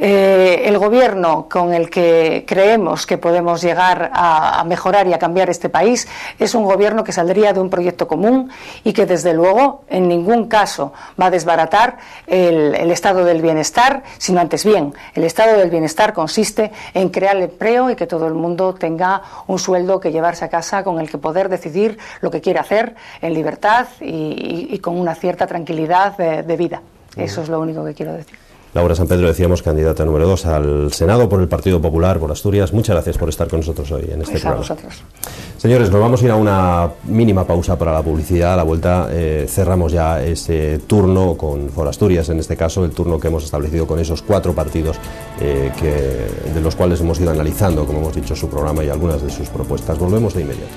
El gobierno con el que creemos que podemos llegar a mejorar y a cambiar este país es un gobierno que saldría de un proyecto común y que desde luego en ningún caso va a desbaratar el estado del bienestar, sino antes bien, el estado del bienestar consiste en crear empleo y que todo el mundo tenga un sueldo que llevarse a casa con el que poder decidir lo que quiere hacer en libertad y con una cierta tranquilidad de vida. Eso es lo único que quiero decir. Laura San Pedro, decíamos, candidata número 2 al Senado por el Partido Popular, por Asturias. Muchas gracias por estar con nosotros hoy en este programa. A vosotros. Señores, nos vamos a ir a una mínima pausa para la publicidad. A la vuelta cerramos ya ese turno con For Asturias, en este caso, el turno que hemos establecido con esos 4 partidos de los cuales hemos ido analizando, como hemos dicho, su programa y algunas de sus propuestas. Volvemos de inmediato.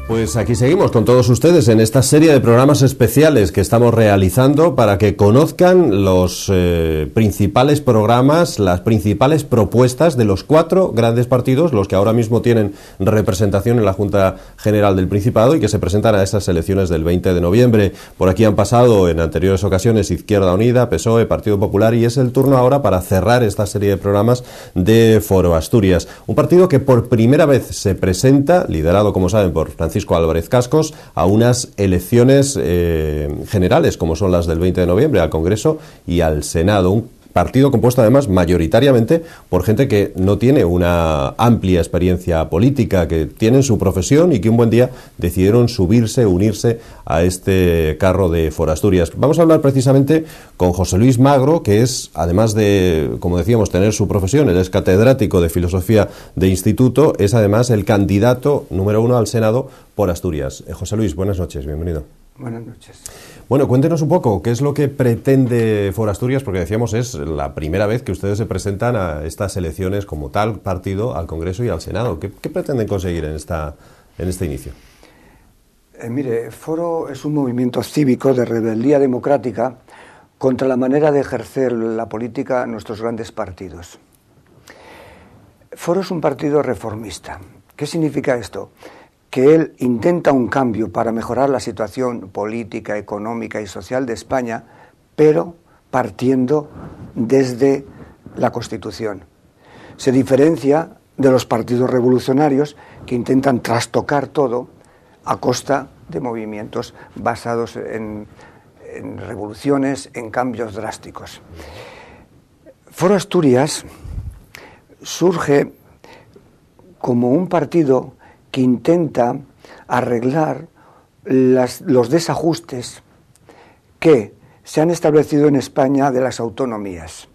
Pues aquí seguimos con todos ustedes en esta serie de programas especiales que estamos realizando para que conozcan los principales programas, las principales propuestas de los 4 grandes partidos, los que ahora mismo tienen representación en la Junta General del Principado y que se presentan a esas elecciones del 20 de noviembre. Por aquí han pasado en anteriores ocasiones Izquierda Unida, PSOE, Partido Popular, y es el turno ahora para cerrar esta serie de programas de Foro Asturias. Un partido que por primera vez se presenta, liderado, como saben, por Francisco Álvarez Cascos, a unas elecciones generales, como son las del 20 de noviembre, al Congreso y al Senado. Un partido compuesto además mayoritariamente por gente que no tiene una amplia experiencia política, que tienen su profesión y que un buen día decidieron unirse a este carro de For Asturias. Vamos a hablar precisamente con José Luis Magro, que es, además de, como decíamos, tener su profesión, él es catedrático de Filosofía de Instituto, es además el candidato número 1 al Senado por Asturias. José Luis, buenas noches, bienvenido. Buenas noches. Bueno, cuéntenos un poco, ¿qué es lo que pretende For Asturias? Porque decíamos, es la primera vez que ustedes se presentan a estas elecciones como tal partido al Congreso y al Senado. ¿Qué pretenden conseguir en este inicio? Mire, Foro es un movimiento cívico de rebeldía democrática contra la manera de ejercer la política en nuestros grandes partidos. Foro es un partido reformista. ¿Qué significa esto? Que él intenta un cambio para mejorar la situación política, económica y social de España, pero partiendo desde la Constitución. Se diferencia de los partidos revolucionarios que intentan trastocar todo a costa de movimientos basados en revoluciones, en cambios drásticos. Foro Asturias surge como un partido que intenta arreglar los desajustes que se han establecido en España de las autonomías.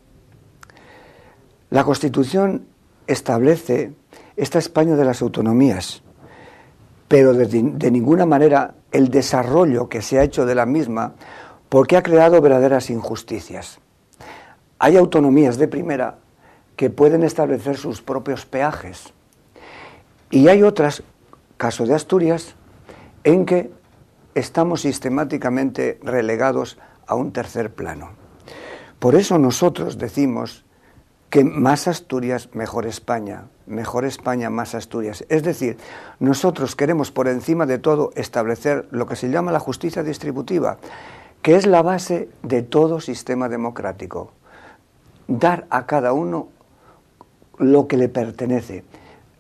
La Constitución establece esta España de las autonomías, pero de ninguna manera el desarrollo que se ha hecho de la misma, porque ha creado verdaderas injusticias. Hay autonomías de primera que pueden establecer sus propios peajes, y hay otras, caso de Asturias, en que estamos sistemáticamente relegados a un tercer plano. Por eso nosotros decimos que más Asturias, mejor España, más Asturias. Es decir, nosotros queremos por encima de todo establecer lo que se llama la justicia distributiva, que es la base de todo sistema democrático. Dar a cada uno lo que le pertenece,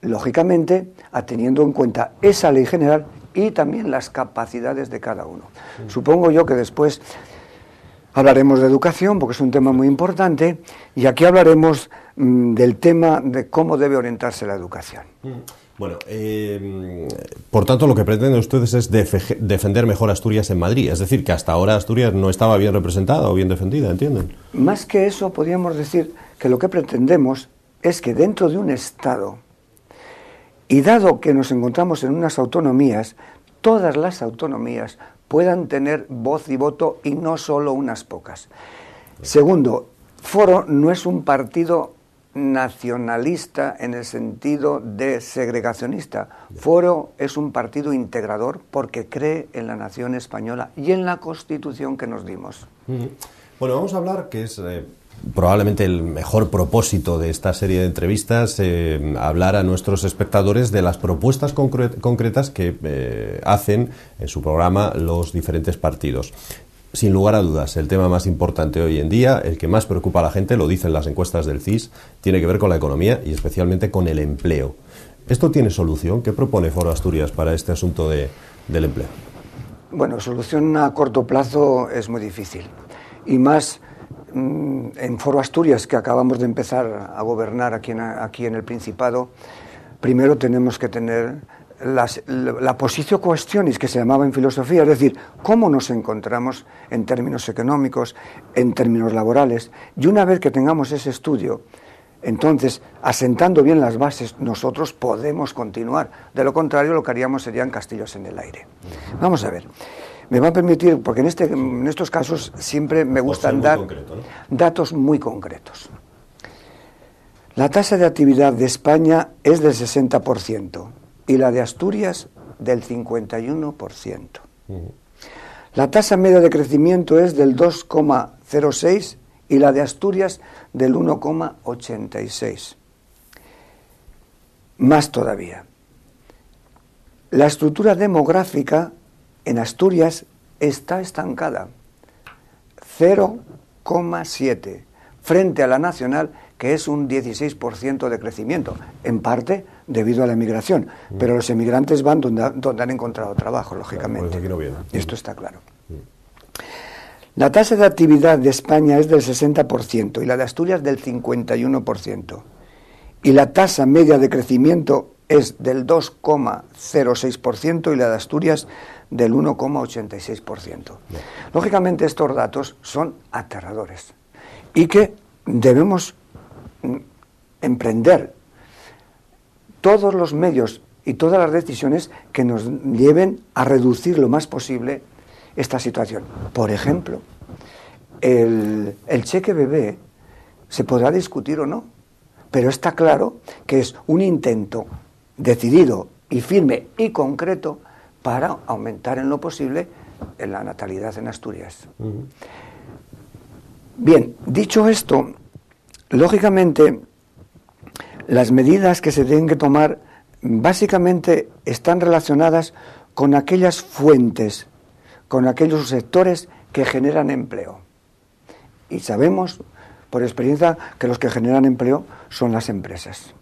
lógicamente teniendo en cuenta esa ley general y también las capacidades de cada uno. Supongo yo que después hablaremos de educación, porque es un tema muy importante, y aquí hablaremos del tema de cómo debe orientarse la educación. Bueno, por tanto, lo que pretenden ustedes es defender mejor Asturias en Madrid, es decir, que hasta ahora Asturias no estaba bien representada o bien defendida, ¿entienden? Más que eso, podríamos decir que lo que pretendemos es que dentro de un Estado, y dado que nos encontramos en unas autonomías, todas las autonomías puedan tener voz y voto y no solo unas pocas. Segundo, Foro no es un partido nacionalista en el sentido de segregacionista. Foro es un partido integrador porque cree en la nación española y en la Constitución que nos dimos. Bueno, vamos a hablar, que es probablemente el mejor propósito de esta serie de entrevistas, hablar a nuestros espectadores de las propuestas concretas que hacen en su programa los diferentes partidos. Sin lugar a dudas, el tema más importante hoy en día, el que más preocupa a la gente, lo dicen las encuestas del CIS, tiene que ver con la economía y especialmente con el empleo. ¿Esto tiene solución? ¿Qué propone Foro Asturias para este asunto del empleo? Bueno, solución a corto plazo es muy difícil. Y más en Foro Asturias, que acabamos de empezar a gobernar aquí en el Principado, primero tenemos que tener la positio questionis, que se llamaba en filosofía, es decir, cómo nos encontramos en términos económicos, en términos laborales, y una vez que tengamos ese estudio, entonces, asentando bien las bases, nosotros podemos continuar. De lo contrario, lo que haríamos serían castillos en el aire. Vamos a ver. Me va a permitir, porque en estos casos siempre me gustan dar datos muy concretos. La tasa de actividad de España es del 60% y la de Asturias del 51%. La tasa media de crecimiento es del 2,06% y la de Asturias del 1,86%. Más todavía. La estructura demográfica en Asturias está estancada, 0,7%, frente a la nacional, que es un 16% de crecimiento, en parte debido a la emigración, pero los emigrantes van donde han encontrado trabajo, lógicamente. Pues aquí no viene. Esto está claro. La tasa de actividad de España es del 60% y la de Asturias del 51%. Y la tasa media de crecimiento es del 2,06% y la de Asturias del 1,86%. Lógicamente estos datos son aterradores y que debemos emprender todos los medios y todas las decisiones que nos lleven a reducir lo más posible esta situación. Por ejemplo, el cheque bebé se podrá discutir o no, pero está claro que es un intento decidido y firme y concreto para aumentar en lo posible la natalidad en Asturias. Bien, dicho esto, lógicamente las medidas que se tienen que tomar básicamente están relacionadas con aquellas fuentes, con aquellos sectores que generan empleo. Y sabemos, por experiencia, que los que generan empleo son las empresas.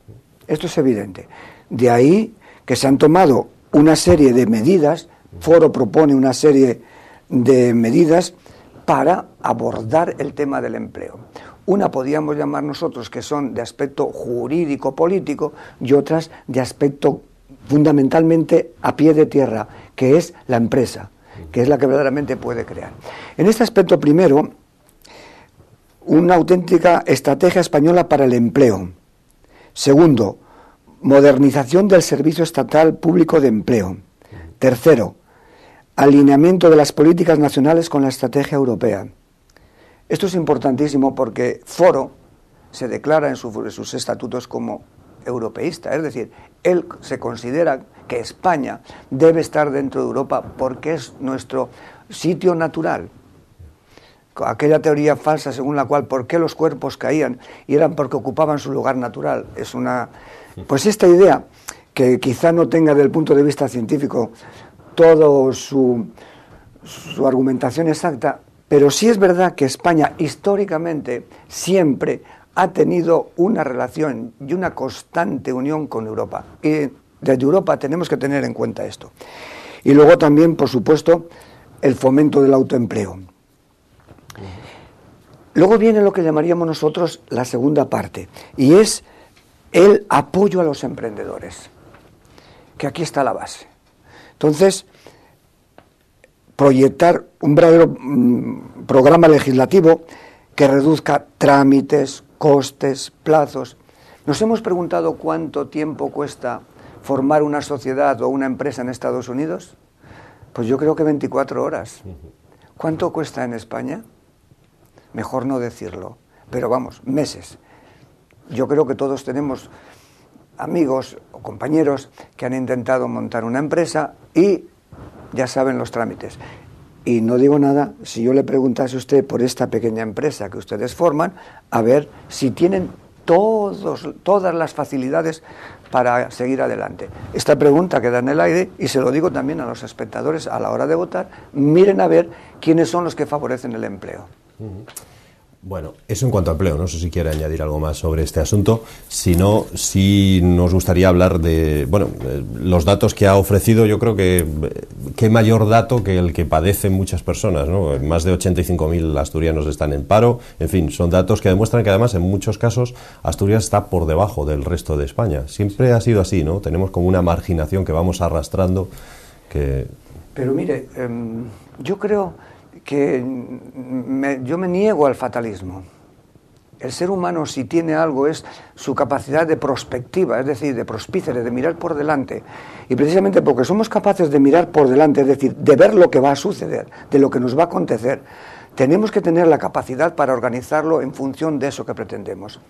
Esto es evidente. De ahí que se han tomado una serie de medidas, Foro propone una serie de medidas para abordar el tema del empleo. Una podríamos llamar nosotros que son de aspecto jurídico-político y otras de aspecto fundamentalmente a pie de tierra, que es la empresa, que es la que verdaderamente puede crear. En este aspecto primero, una auténtica estrategia española para el empleo. Segundo, modernización del Servicio Estatal Público de Empleo. Tercero, alineamiento de las políticas nacionales con la estrategia europea. Esto es importantísimo porque Foro se declara en sus estatutos como europeísta, es decir, él se considera que España debe estar dentro de Europa porque es nuestro sitio natural. Aquella teoría falsa según la cual por qué los cuerpos caían y eran porque ocupaban su lugar natural, es una... Pues esta idea, que quizá no tenga desde el punto de vista científico toda su argumentación exacta, pero sí es verdad que España históricamente siempre ha tenido una relación y una constante unión con Europa. Y desde Europa tenemos que tener en cuenta esto. Y luego también, por supuesto, el fomento del autoempleo. Luego viene lo que llamaríamos nosotros la segunda parte, y es el apoyo a los emprendedores, que aquí está la base. Entonces, proyectar un verdadero programa legislativo que reduzca trámites, costes, plazos. ¿Nos hemos preguntado cuánto tiempo cuesta formar una sociedad o una empresa en Estados Unidos? Pues yo creo que 24 horas. ¿Cuánto cuesta en España? Mejor no decirlo, pero vamos, meses. Yo creo que todos tenemos amigos o compañeros que han intentado montar una empresa y ya saben los trámites. Y no digo nada si yo le preguntase a usted por esta pequeña empresa que ustedes forman, a ver si tienen todas las facilidades para seguir adelante. Esta pregunta queda en el aire y se lo digo también a los espectadores a la hora de votar. Miren a ver quiénes son los que favorecen el empleo. Bueno, eso en cuanto a empleo, no sé si quiere añadir algo más sobre este asunto. Si no, sí nos gustaría hablar de, los datos que ha ofrecido. Yo creo que qué mayor dato que el que padecen muchas personas, ¿no? Más de 85.000 asturianos están en paro. En fin, son datos que demuestran que además en muchos casos Asturias está por debajo del resto de España. Siempre ha sido así, ¿no? Tenemos como una marginación que vamos arrastrando. Pero mire, yo creo que yo me niego al fatalismo. El ser humano, si tiene algo, es su capacidad de prospectiva, es decir, de prospícere, de mirar por delante. Y precisamente porque somos capaces de mirar por delante, es decir, de ver lo que va a suceder, de lo que nos va a acontecer, tenemos que tener la capacidad para organizarlo en función de eso que pretendemos.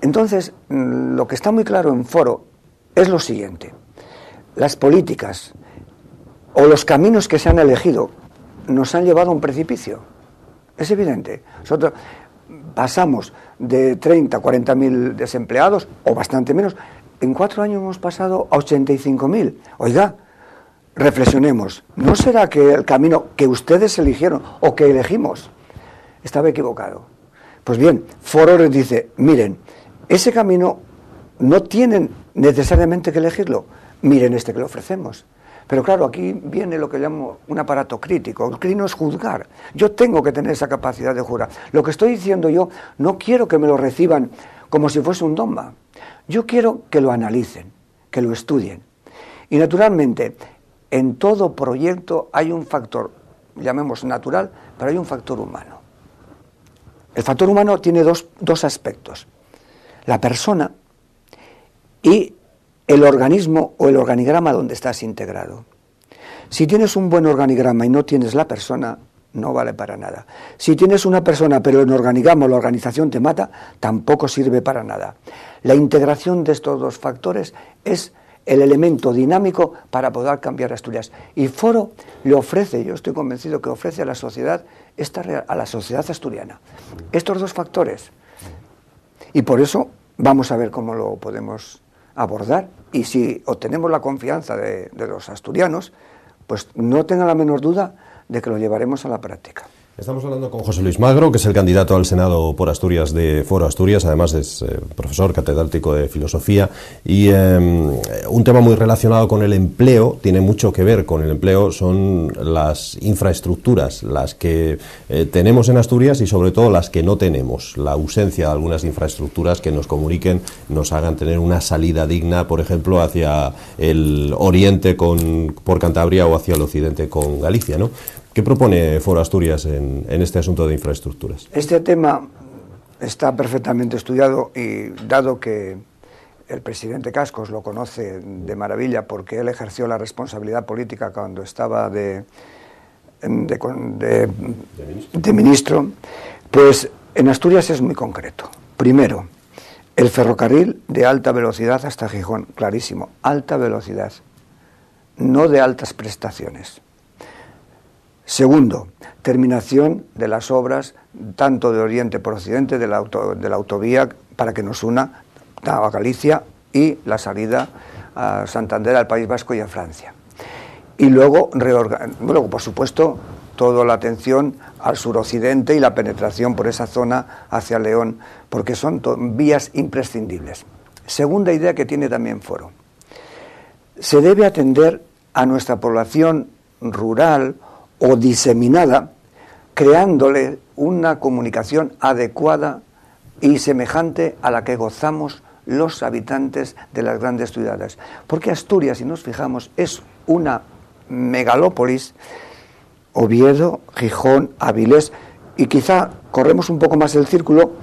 Entonces, lo que está muy claro en Foro es lo siguiente: las políticas o los caminos que se han elegido nos han llevado a un precipicio. Es evidente. Nosotros pasamos de 30 a 40.000 desempleados, o bastante menos. En 4 años hemos pasado a 85.000. Oiga, reflexionemos. ¿No será que el camino que ustedes eligieron o que elegimos estaba equivocado? Pues bien, Foro les dice, miren, ese camino no tienen necesariamente que elegirlo. Miren este que le ofrecemos. Pero claro, aquí viene lo que llamo un aparato crítico. El crítico es juzgar. Yo tengo que tener esa capacidad de juzgar. Lo que estoy diciendo yo, no quiero que me lo reciban como si fuese un dogma. Yo quiero que lo analicen, que lo estudien. Y naturalmente, en todo proyecto hay un factor, llamemos natural, pero hay un factor humano. El factor humano tiene dos aspectos: la persona y el organismo o el organigrama donde estás integrado. Si tienes un buen organigrama y no tienes la persona, no vale para nada. Si tienes una persona pero el organigrama o la organización te mata, tampoco sirve para nada. La integración de estos dos factores es el elemento dinámico para poder cambiar Asturias. Y Foro le ofrece, yo estoy convencido que ofrece a la sociedad, a la sociedad asturiana, estos dos factores. Y por eso vamos a ver cómo lo podemos abordar, y si obtenemos la confianza de los asturianos, pues no tenga la menor duda de que lo llevaremos a la práctica. Estamos hablando con José Luis Magro, que es el candidato al Senado por Asturias de Foro Asturias. Además es profesor catedrático de filosofía, y un tema muy relacionado con el empleo, tiene mucho que ver con el empleo, son las infraestructuras, las que tenemos en Asturias y sobre todo las que no tenemos. La ausencia de algunas infraestructuras que nos comuniquen, nos hagan tener una salida digna, por ejemplo, hacia el oriente por Cantabria o hacia el occidente con Galicia, ¿no? ¿Qué propone Foro Asturias en este asunto de infraestructuras? Este tema está perfectamente estudiado, y dado que el presidente Cascos lo conoce de maravilla porque él ejerció la responsabilidad política cuando estaba de ministro, pues en Asturias es muy concreto. Primero, el ferrocarril de alta velocidad hasta Gijón, clarísimo, alta velocidad, no de altas prestaciones. Segundo, terminación de las obras tanto de oriente por occidente de la autovía para que nos una a Galicia y la salida a Santander, al País Vasco y a Francia. Y luego, por supuesto, toda la atención al suroccidente y la penetración por esa zona hacia León, porque son vías imprescindibles. Segunda idea que tiene también Foro: se debe atender a nuestra población rural o diseminada, creándole una comunicación adecuada y semejante a la que gozamos los habitantes de las grandes ciudades. Porque Asturias, si nos fijamos, es una megalópolis: Oviedo, Gijón, Avilés, y quizá corremos un poco más el círculo,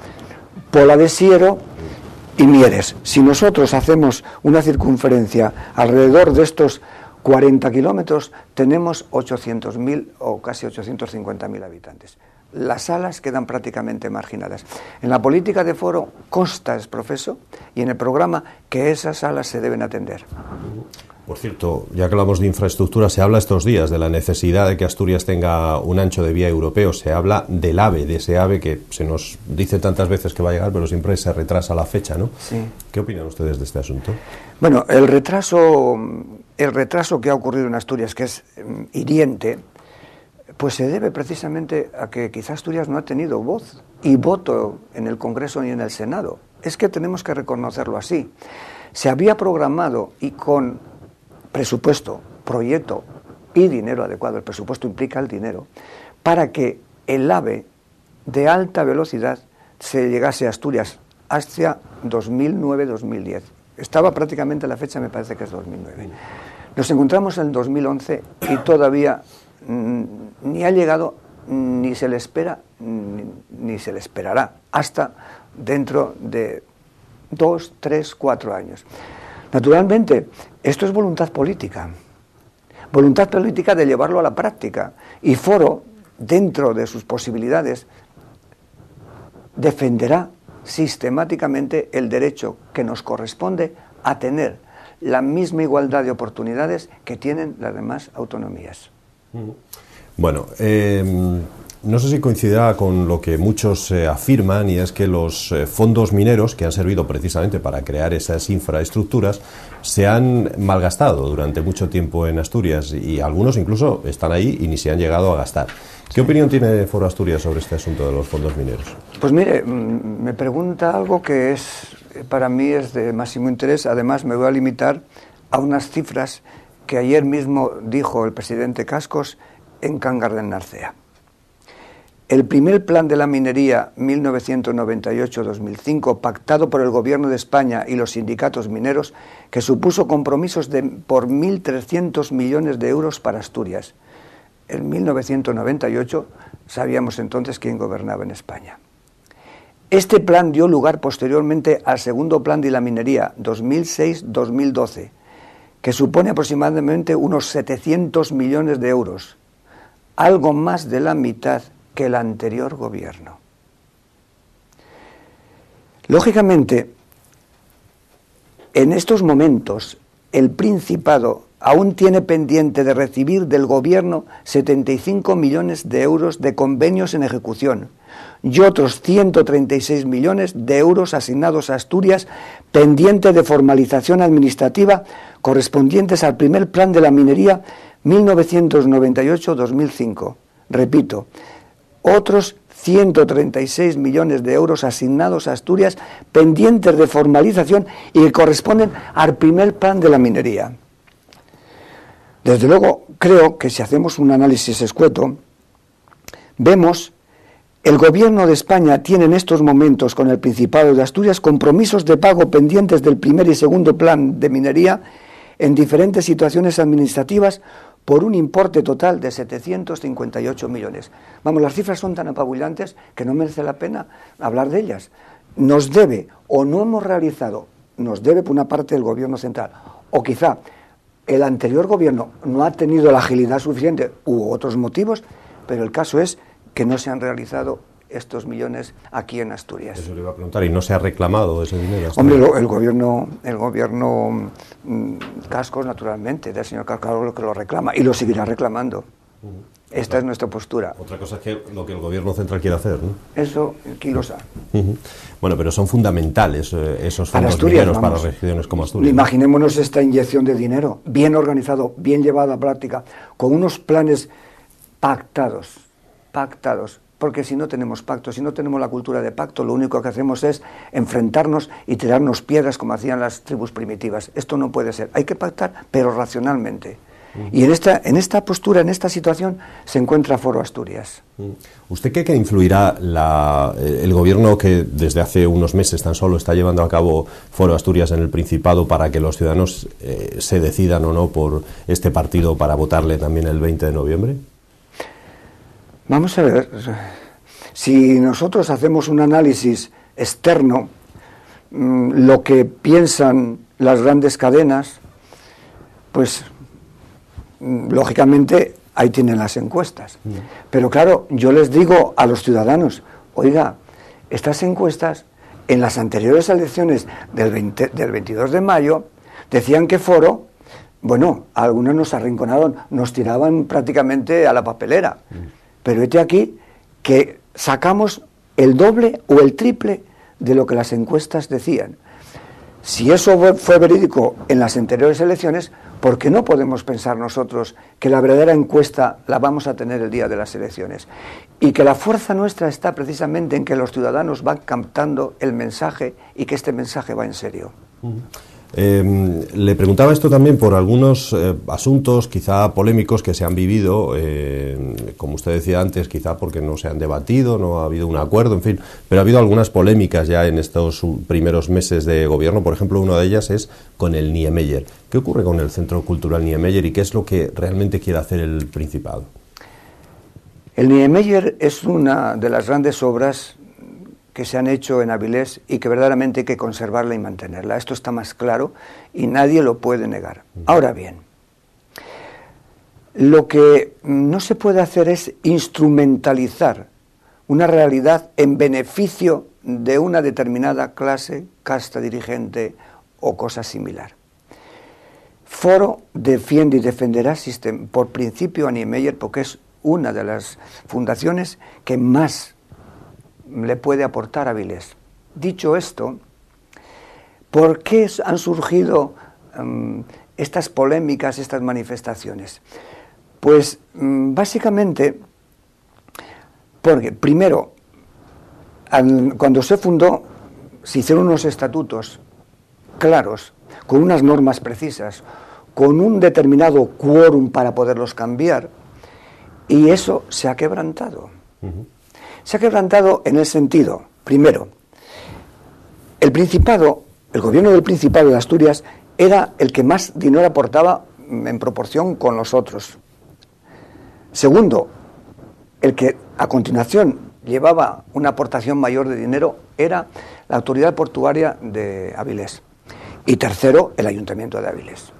Pola de Siero y Mieres. Si nosotros hacemos una circunferencia alrededor de estos 40 kilómetros, tenemos 800.000 o casi 850.000 habitantes. Las salas quedan prácticamente marginadas. En la política de Foro consta, es profeso, y en el programa, que esas salas se deben atender. Por cierto, ya que hablamos de infraestructura, se habla estos días de la necesidad de que Asturias tenga un ancho de vía europeo. Se habla del AVE, de ese AVE que se nos dice tantas veces que va a llegar, pero siempre se retrasa la fecha, ¿no? Sí. ¿Qué opinan ustedes de este asunto? Bueno, el retraso que ha ocurrido en Asturias, que es hiriente, pues se debe precisamente a que quizá Asturias no ha tenido voz y voto en el Congreso ni en el Senado. Es que tenemos que reconocerlo así. Se había programado y con presupuesto, proyecto y dinero adecuado, el presupuesto implica el dinero, para que el AVE de alta velocidad se llegase a Asturias hacia 2009-2010. Estaba prácticamente la fecha, me parece que es 2009. Nos encontramos en el 2011 y todavía ni ha llegado, ni se le espera, ni se le esperará, hasta dentro de 2, 3, 4 años. Naturalmente, esto es voluntad política de llevarlo a la práctica, y Foro, dentro de sus posibilidades, defenderá sistemáticamente el derecho que nos corresponde a tener la misma igualdad de oportunidades que tienen las demás autonomías. Bueno, no sé si coincidirá con lo que muchos afirman, y es que los fondos mineros, que han servido precisamente para crear esas infraestructuras, se han malgastado durante mucho tiempo en Asturias, y algunos incluso están ahí y ni se han llegado a gastar. ¿Qué opinión tiene Foro Asturias sobre este asunto de los fondos mineros? Pues mire, me pregunta algo que para mí es de máximo interés. Además, me voy a limitar a unas cifras que ayer mismo dijo el presidente Cascos en Cangas del Narcea. El primer plan de la minería 1998-2005, pactado por el Gobierno de España y los sindicatos mineros, que supuso compromisos por 1.300 millones de euros para Asturias. En 1998 sabíamos entonces quién gobernaba en España. Este plan dio lugar posteriormente al segundo plan de la minería 2006-2012, que supone aproximadamente unos 700 millones de euros, algo más de la mitad que el anterior gobierno. Lógicamente, en estos momentos, el Principado aún tiene pendiente de recibir del gobierno 75 millones de euros de convenios en ejecución y otros 136 millones de euros asignados a Asturias pendiente de formalización administrativa correspondientes al primer plan de la minería 1998-2005. Repito, otros 136 millones de euros asignados a Asturias pendientes de formalización y que corresponden al primer plan de la minería. Desde luego, creo que si hacemos un análisis escueto, vemos el Gobierno de España tiene en estos momentos con el Principado de Asturias compromisos de pago pendientes del primer y segundo plan de minería en diferentes situaciones administrativas por un importe total de 758 millones. Vamos, las cifras son tan apabullantes que no merece la pena hablar de ellas. Nos debe, o no hemos realizado, nos debe por una parte el Gobierno central, o quizá el anterior Gobierno no ha tenido la agilidad suficiente u otros motivos, pero el caso es que no se han realizado estos millones aquí en Asturias. Eso le iba a preguntar, ¿y no se ha reclamado ese dinero? Hombre, el gobierno Cascos, naturalmente, del señor Cascos lo que lo reclama y lo seguirá reclamando. Esta es nuestra postura. Otra cosa es que lo que el gobierno central quiere hacer, ¿no? Eso, ¿quién lo sabe? Bueno, pero son fundamentales esos para fondos Asturias, mineros vamos, para regiones como Asturias. Imaginémonos esta inyección de dinero, bien organizado, bien llevado a práctica, con unos planes pactados, porque si no tenemos pacto, si no tenemos la cultura de pacto, lo único que hacemos es enfrentarnos y tirarnos piedras como hacían las tribus primitivas. Esto no puede ser, hay que pactar, pero racionalmente. Y en esta postura, en esta situación, se encuentra Foro Asturias. ¿Usted cree que influirá el gobierno que desde hace unos meses tan solo está llevando a cabo Foro Asturias en el Principado para que los ciudadanos se decidan o no por este partido para votarle también el 20 de noviembre? Vamos a ver, si nosotros hacemos un análisis externo, lo que piensan las grandes cadenas, pues lógicamente ahí tienen las encuestas. Pero claro, yo les digo a los ciudadanos, oiga, estas encuestas en las anteriores elecciones del 22 de mayo decían que Foro bueno, algunos nos arrinconaron, nos tiraban prácticamente a la papelera. Pero este aquí que sacamos el doble o el triple de lo que las encuestas decían. Si eso fue verídico en las anteriores elecciones, ¿por qué no podemos pensar nosotros que la verdadera encuesta la vamos a tener el día de las elecciones? Y que la fuerza nuestra está precisamente en que los ciudadanos van captando el mensaje y que este mensaje va en serio. Le preguntaba esto también por algunos asuntos quizá polémicos que se han vivido, como usted decía antes, quizá porque no se han debatido, no ha habido un acuerdo, en fin, pero ha habido algunas polémicas ya en estos primeros meses de gobierno. Por ejemplo, una de ellas es con el Niemeyer. ¿Qué ocurre con el Centro Cultural Niemeyer y qué es lo que realmente quiere hacer el Principado? El Niemeyer es una de las grandes obras que se han hecho en Avilés y que verdaderamente hay que conservarla y mantenerla. Esto está más claro y nadie lo puede negar. Ahora bien, lo que no se puede hacer es instrumentalizar una realidad en beneficio de una determinada clase, casta dirigente o cosa similar. Foro defiende y defenderá por principio a Niemeyer porque es una de las fundaciones que más le puede aportar a Avilés. Dicho esto, ¿por qué han surgido estas polémicas, estas manifestaciones? Pues básicamente porque, primero, cuando se fundó, se hicieron unos estatutos claros, con unas normas precisas, con un determinado quórum para poderlos cambiar, y eso se ha quebrantado. Se ha quebrantado en el sentido, primero, el Principado, el gobierno del Principado de Asturias era el que más dinero aportaba en proporción con los otros. Segundo, el que a continuación llevaba una aportación mayor de dinero era la autoridad portuaria de Avilés. Y tercero, el Ayuntamiento de Avilés.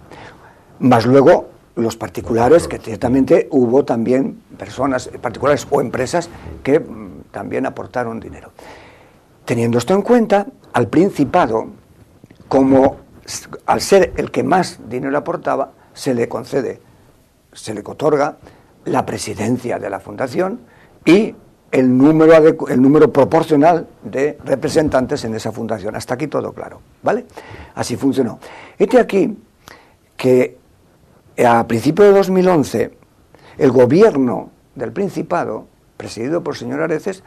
Más luego los particulares, que ciertamente hubo también personas particulares o empresas que también aportaron dinero. Teniendo esto en cuenta, al Principado, como al ser el que más dinero aportaba, se le concede, se le otorga la presidencia de la fundación y el número proporcional de representantes en esa fundación. Hasta aquí todo claro, ¿vale? Así funcionó. Este aquí que a principios de 2011 el gobierno del Principado, presidido por el señor Areces,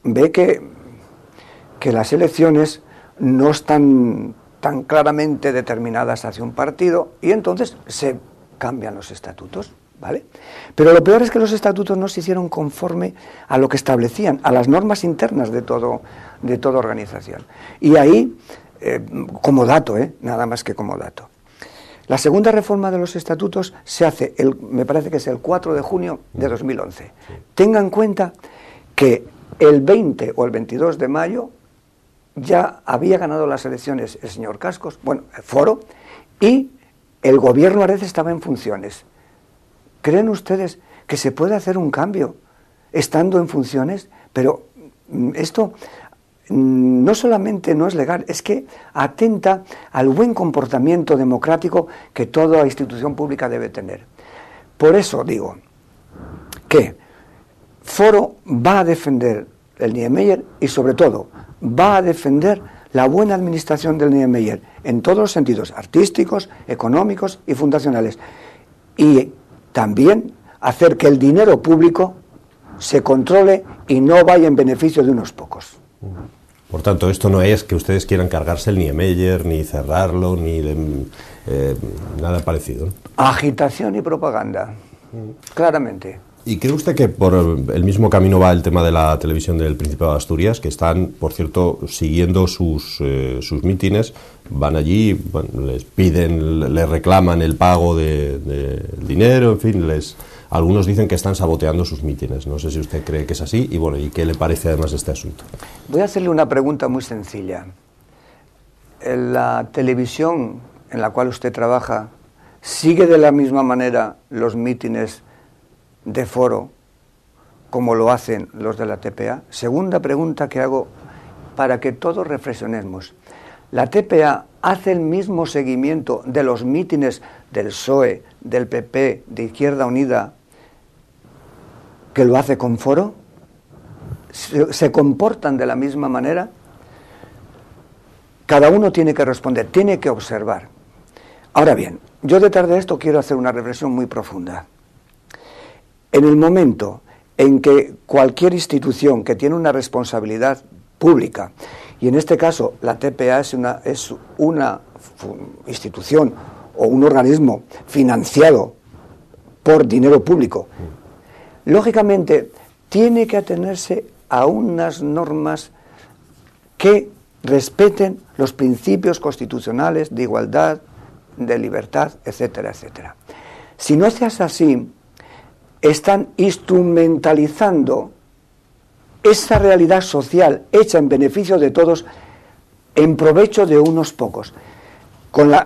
ve que las elecciones no están tan claramente determinadas hacia un partido y entonces se cambian los estatutos, ¿vale? Pero lo peor es que los estatutos no se hicieron conforme a lo que establecían, a las normas internas de toda organización. Y ahí, como dato, nada más que como dato. La segunda reforma de los estatutos se hace, me parece que es el 4 de junio de 2011. Tengan en cuenta que el 20 o el 22 de mayo ya había ganado las elecciones el señor Cascos, bueno, el Foro, y el gobierno Areces estaba en funciones. ¿Creen ustedes que se puede hacer un cambio estando en funciones? Pero esto no solamente no es legal, es que atenta al buen comportamiento democrático que toda institución pública debe tener. Por eso digo que Foro va a defender el Niemeyer y sobre todo va a defender la buena administración del Niemeyer en todos los sentidos, artísticos, económicos y fundacionales. Y también hacer que el dinero público se controle y no vaya en beneficio de unos pocos. Por tanto, esto no es que ustedes quieran cargarse el Niemeyer, ni cerrarlo, ni nada parecido, ¿no? Agitación y propaganda, claramente. ¿Y cree usted que por el mismo camino va el tema de la televisión del Principado de Asturias, que están, por cierto, siguiendo sus mítines, van allí, bueno, les piden, les reclaman el pago de dinero, en fin, algunos dicen que están saboteando sus mítines? No sé si usted cree que es así y, bueno, ¿y qué le parece además de este asunto? Voy a hacerle una pregunta muy sencilla. ¿La televisión en la cual usted trabaja sigue de la misma manera los mítines de Foro como lo hacen los de la TPA? Segunda pregunta que hago para que todos reflexionemos. ¿La TPA hace el mismo seguimiento de los mítines del PSOE, del PP, de Izquierda Unida, que lo hace con Foro? ¿Se comportan de la misma manera? Cada uno tiene que responder, tiene que observar. Ahora bien, yo detrás de esto quiero hacer una reflexión muy profunda. En el momento en que cualquier institución que tiene una responsabilidad pública, y en este caso la TPA es una institución o un organismo financiado por dinero público, lógicamente tiene que atenerse a unas normas que respeten los principios constitucionales de igualdad, de libertad, etcétera, etcétera. Si no se hace así, están instrumentalizando esa realidad social hecha en beneficio de todos en provecho de unos pocos.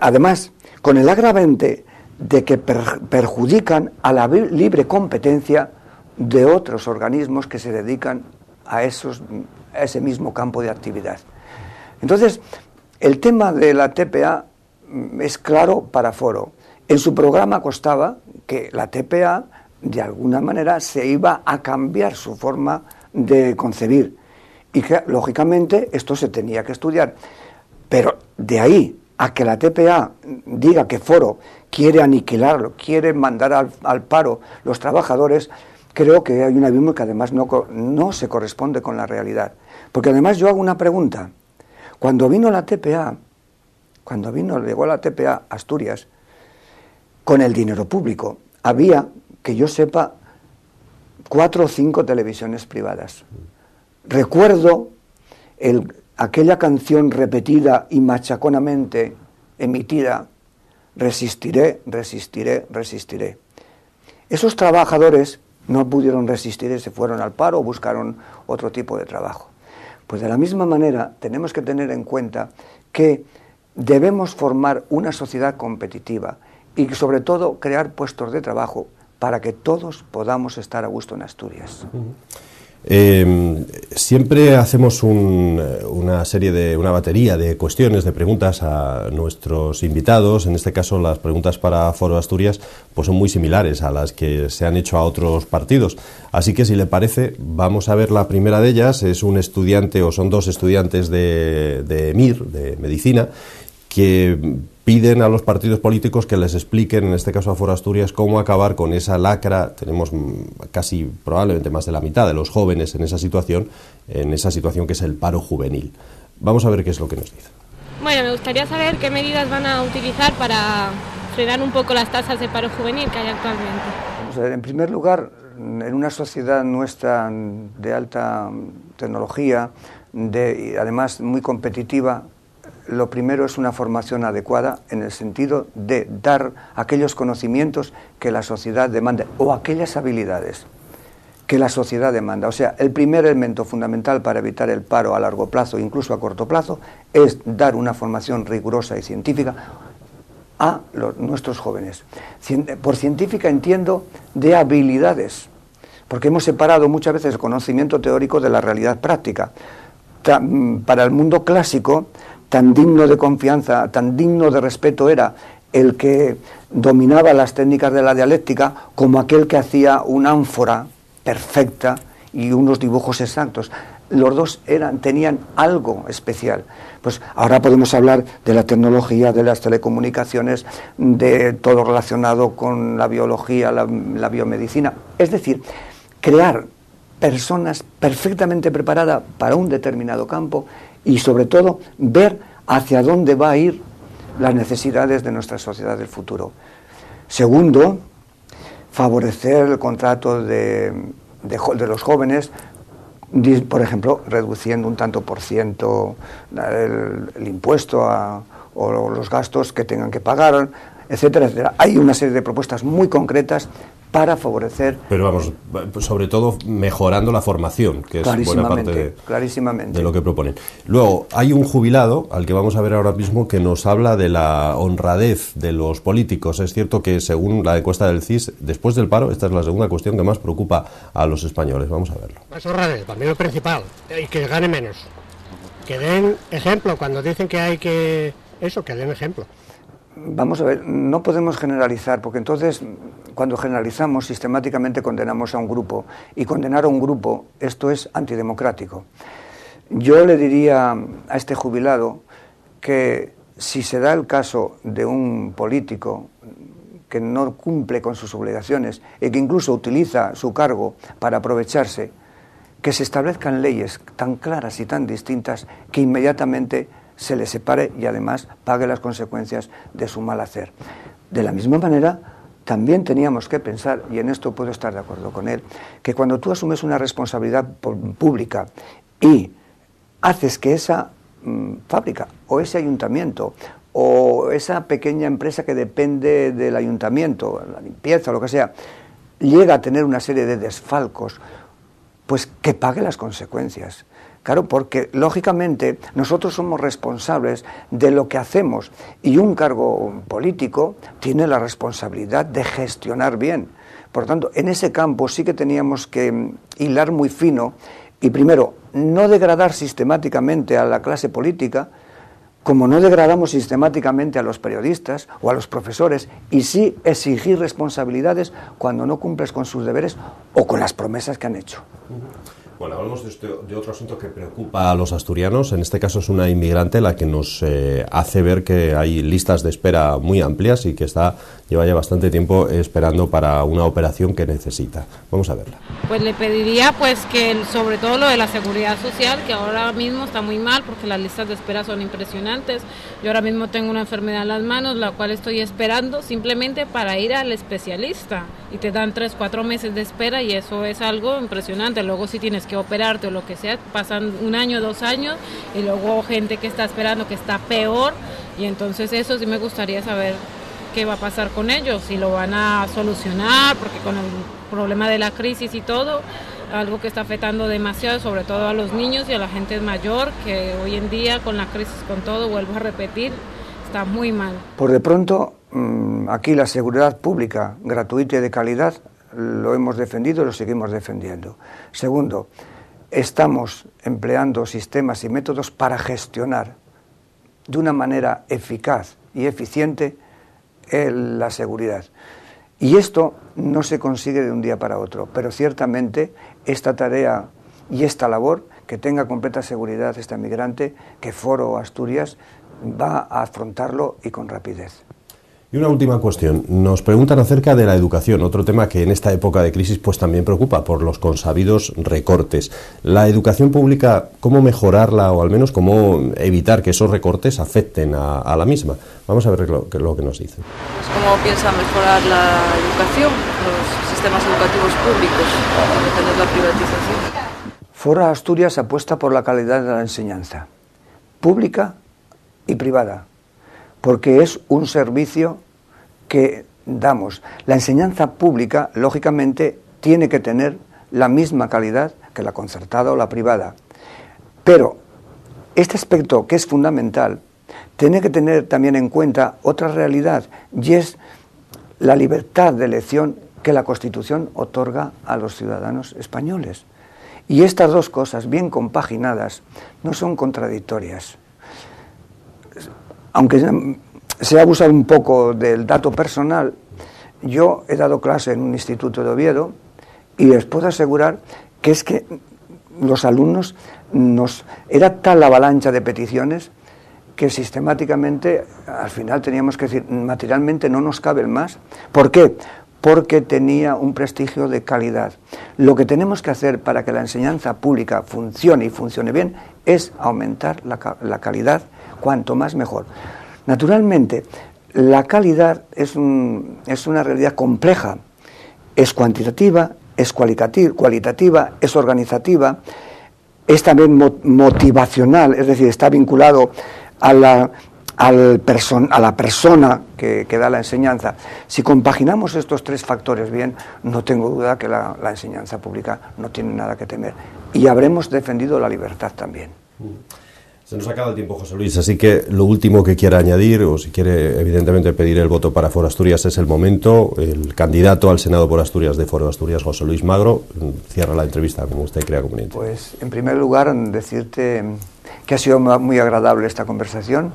Además, con el agravante de que perjudican a la libre competencia de otros organismos que se dedican a ese mismo campo de actividad. Entonces, el tema de la TPA es claro para Foro. En su programa constaba que la TPA, de alguna manera, se iba a cambiar su forma de concebir y que, lógicamente, esto se tenía que estudiar. Pero de ahí a que la TPA diga que Foro quiere aniquilarlo, quiere mandar al paro los trabajadores, creo que hay un abismo que además no se corresponde con la realidad. Porque además yo hago una pregunta. Cuando vino la TPA, llegó la TPA a Asturias, con el dinero público, había, que yo sepa, 4 o 5 televisiones privadas. Recuerdo aquella canción repetida y machaconamente emitida, resistiré, resistiré, resistiré. Esos trabajadores no pudieron resistir y se fueron al paro o buscaron otro tipo de trabajo. Pues de la misma manera tenemos que tener en cuenta que debemos formar una sociedad competitiva y sobre todo crear puestos de trabajo para que todos podamos estar a gusto en Asturias. Siempre hacemos una batería de cuestiones, de preguntas a nuestros invitados. En este caso, las preguntas para Foro Asturias pues son muy similares a las que se han hecho a otros partidos. Así que, si le parece, vamos a ver la primera de ellas. Es un estudiante, o son 2 estudiantes de MIR, de Medicina, que piden a los partidos políticos que les expliquen, en este caso a Foro Asturias, cómo acabar con esa lacra. Tenemos casi, probablemente más de la mitad de los jóvenes en esa situación que es el paro juvenil. Vamos a ver qué es lo que nos dice. Bueno, me gustaría saber qué medidas van a utilizar para frenar un poco las tasas de paro juvenil que hay actualmente. Vamos a ver, en primer lugar, en una sociedad nuestra de alta tecnología, y además muy competitiva, lo primero es una formación adecuada en el sentido de dar aquellos conocimientos que la sociedad demanda o aquellas habilidades que la sociedad demanda. O sea, el primer elemento fundamental para evitar el paro a largo plazo, incluso a corto plazo, es dar una formación rigurosa y científica a nuestros jóvenes. Por científica entiendo de habilidades, porque hemos separado muchas veces el conocimiento teórico de la realidad práctica. Para el mundo clásico, tan digno de confianza, tan digno de respeto era el que dominaba las técnicas de la dialéctica como aquel que hacía una ánfora perfecta y unos dibujos exactos. Los dos tenían algo especial. Pues ahora podemos hablar de la tecnología, de las telecomunicaciones, de todo relacionado con la biología, la biomedicina. Es decir, crear personas perfectamente preparadas para un determinado campo y sobre todo ver hacia dónde va a ir las necesidades de nuestra sociedad del futuro. Segundo, favorecer el contrato de los jóvenes, por ejemplo, reduciendo un tanto por ciento el impuesto o los gastos que tengan que pagar, etcétera, etcétera. Hay una serie de propuestas muy concretas para favorecer... Pero vamos, sobre todo mejorando la formación, que es buena parte de lo que proponen. Luego, hay un jubilado, al que vamos a ver ahora mismo, que nos habla de la honradez de los políticos. Es cierto que, según la encuesta del CIS, después del paro, esta es la segunda cuestión que más preocupa a los españoles. Vamos a verlo. Más honradez, para mí lo principal, y que gane menos. Que den ejemplo, cuando dicen que hay que... Eso, que den ejemplo. Vamos a ver, no podemos generalizar, porque entonces cuando generalizamos sistemáticamente condenamos a un grupo, y condenar a un grupo, esto es antidemocrático. Yo le diría a este jubilado que si se da el caso de un político que no cumple con sus obligaciones y que incluso utiliza su cargo para aprovecharse, que se establezcan leyes tan claras y tan distintas que inmediatamente se le separe y además pague las consecuencias de su mal hacer. De la misma manera, también teníamos que pensar, y en esto puedo estar de acuerdo con él, que cuando tú asumes una responsabilidad pública y haces que esa fábrica o ese ayuntamiento o esa pequeña empresa que depende del ayuntamiento, la limpieza o lo que sea, llega a tener una serie de desfalcos, pues que pague las consecuencias. Claro, porque lógicamente nosotros somos responsables de lo que hacemos y un cargo político tiene la responsabilidad de gestionar bien. Por lo tanto, en ese campo sí que teníamos que hilar muy fino y primero, no degradar sistemáticamente a la clase política, como no degradamos sistemáticamente a los periodistas o a los profesores, y sí exigir responsabilidades cuando no cumples con sus deberes o con las promesas que han hecho. Bueno, hablamos de otro asunto que preocupa a los asturianos. En este caso es una inmigrante la que nos hace ver que hay listas de espera muy amplias y que lleva ya bastante tiempo esperando para una operación que necesita. Vamos a verla. Pues le pediría pues que sobre todo lo de la seguridad social, que ahora mismo está muy mal porque las listas de espera son impresionantes. Yo ahora mismo tengo una enfermedad en las manos, la cual estoy esperando simplemente para ir al especialista, y te dan 3-4 meses de espera y eso es algo impresionante. Luego si tienes que operarte o lo que sea, pasan 1 año, 2 años, y luego gente que está esperando que está peor, y entonces eso sí me gustaría saber qué va a pasar con ellos, si lo van a solucionar, porque con el problema de la crisis y todo, algo que está afectando demasiado, sobre todo a los niños y a la gente mayor, que hoy en día con la crisis, con todo, vuelvo a repetir, está muy mal. Por de pronto, aquí la seguridad pública, gratuita y de calidad, lo hemos defendido y lo seguimos defendiendo. Segundo, estamos empleando sistemas y métodos para gestionar de una manera eficaz y eficiente la seguridad. Y esto no se consigue de un día para otro, pero ciertamente esta tarea y esta labor, que tenga completa seguridad esta migrante, que Foro Asturias va a afrontarlo y con rapidez. Y una última cuestión. Nos preguntan acerca de la educación, otro tema que en esta época de crisis pues también preocupa por los consabidos recortes. La educación pública, ¿cómo mejorarla o al menos cómo evitar que esos recortes afecten a la misma? Vamos a ver lo que nos dicen. ¿Cómo piensa mejorar la educación, los sistemas educativos públicos, para detener la privatización? Foro Asturias apuesta por la calidad de la enseñanza, pública y privada, porque es un servicio que damos. La enseñanza pública, lógicamente, tiene que tener la misma calidad que la concertada o la privada. Pero este aspecto, que es fundamental, tiene que tener también en cuenta otra realidad, y es la libertad de elección que la Constitución otorga a los ciudadanos españoles. Y estas dos cosas, bien compaginadas, no son contradictorias. Aunque se ha abusado un poco del dato personal, yo he dado clase en un instituto de Oviedo y les puedo asegurar que es que los alumnos era tal la avalancha de peticiones que sistemáticamente al final teníamos que decir, materialmente no nos cabe el más. ¿Por qué? Porque tenía un prestigio de calidad. Lo que tenemos que hacer para que la enseñanza pública funcione y funcione bien es aumentar la calidad, cuanto más mejor. Naturalmente, la calidad es una realidad compleja, es cuantitativa, es cualitativa, es organizativa, es también motivacional, es decir, está vinculado a la persona que da la enseñanza. Si compaginamos estos 3 factores bien, no tengo duda que la enseñanza pública no tiene nada que temer. Y habremos defendido la libertad también. Se nos acaba el tiempo, José Luis, así que lo último que quiera añadir, o si quiere evidentemente pedir el voto para Foro Asturias, es el momento. El candidato al Senado por Asturias de Foro Asturias, José Luis Magro, cierra la entrevista como usted crea conveniente. Pues en primer lugar decirte que ha sido muy agradable esta conversación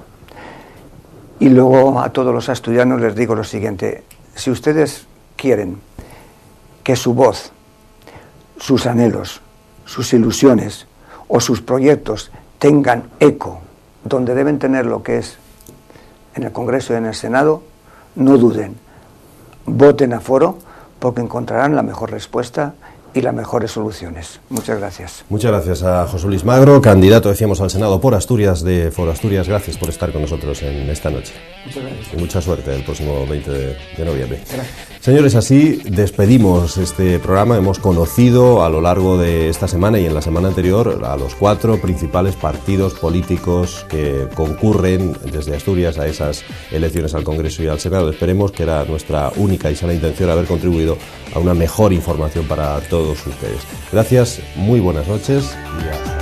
Y luego a todos los asturianos les digo lo siguiente: si ustedes quieren que su voz, sus anhelos, sus ilusiones o sus proyectos tengan eco donde deben tenerlo, que es en el Congreso y en el Senado, no duden, voten a foro, porque encontrarán la mejor respuesta y las mejores soluciones. Muchas gracias. Muchas gracias a José Luis Magro, candidato, decíamos, al Senado por Asturias, de Foro Asturias. Gracias por estar con nosotros en esta noche. Muchas gracias. Y mucha suerte el próximo 20 de noviembre. Gracias. Señores, así despedimos este programa. Hemos conocido a lo largo de esta semana y en la semana anterior a los 4 principales partidos políticos que concurren desde Asturias a esas elecciones al Congreso y al Senado. Esperemos que era nuestra única y sana intención haber contribuido a una mejor información para todos ustedes. Gracias, muy buenas noches y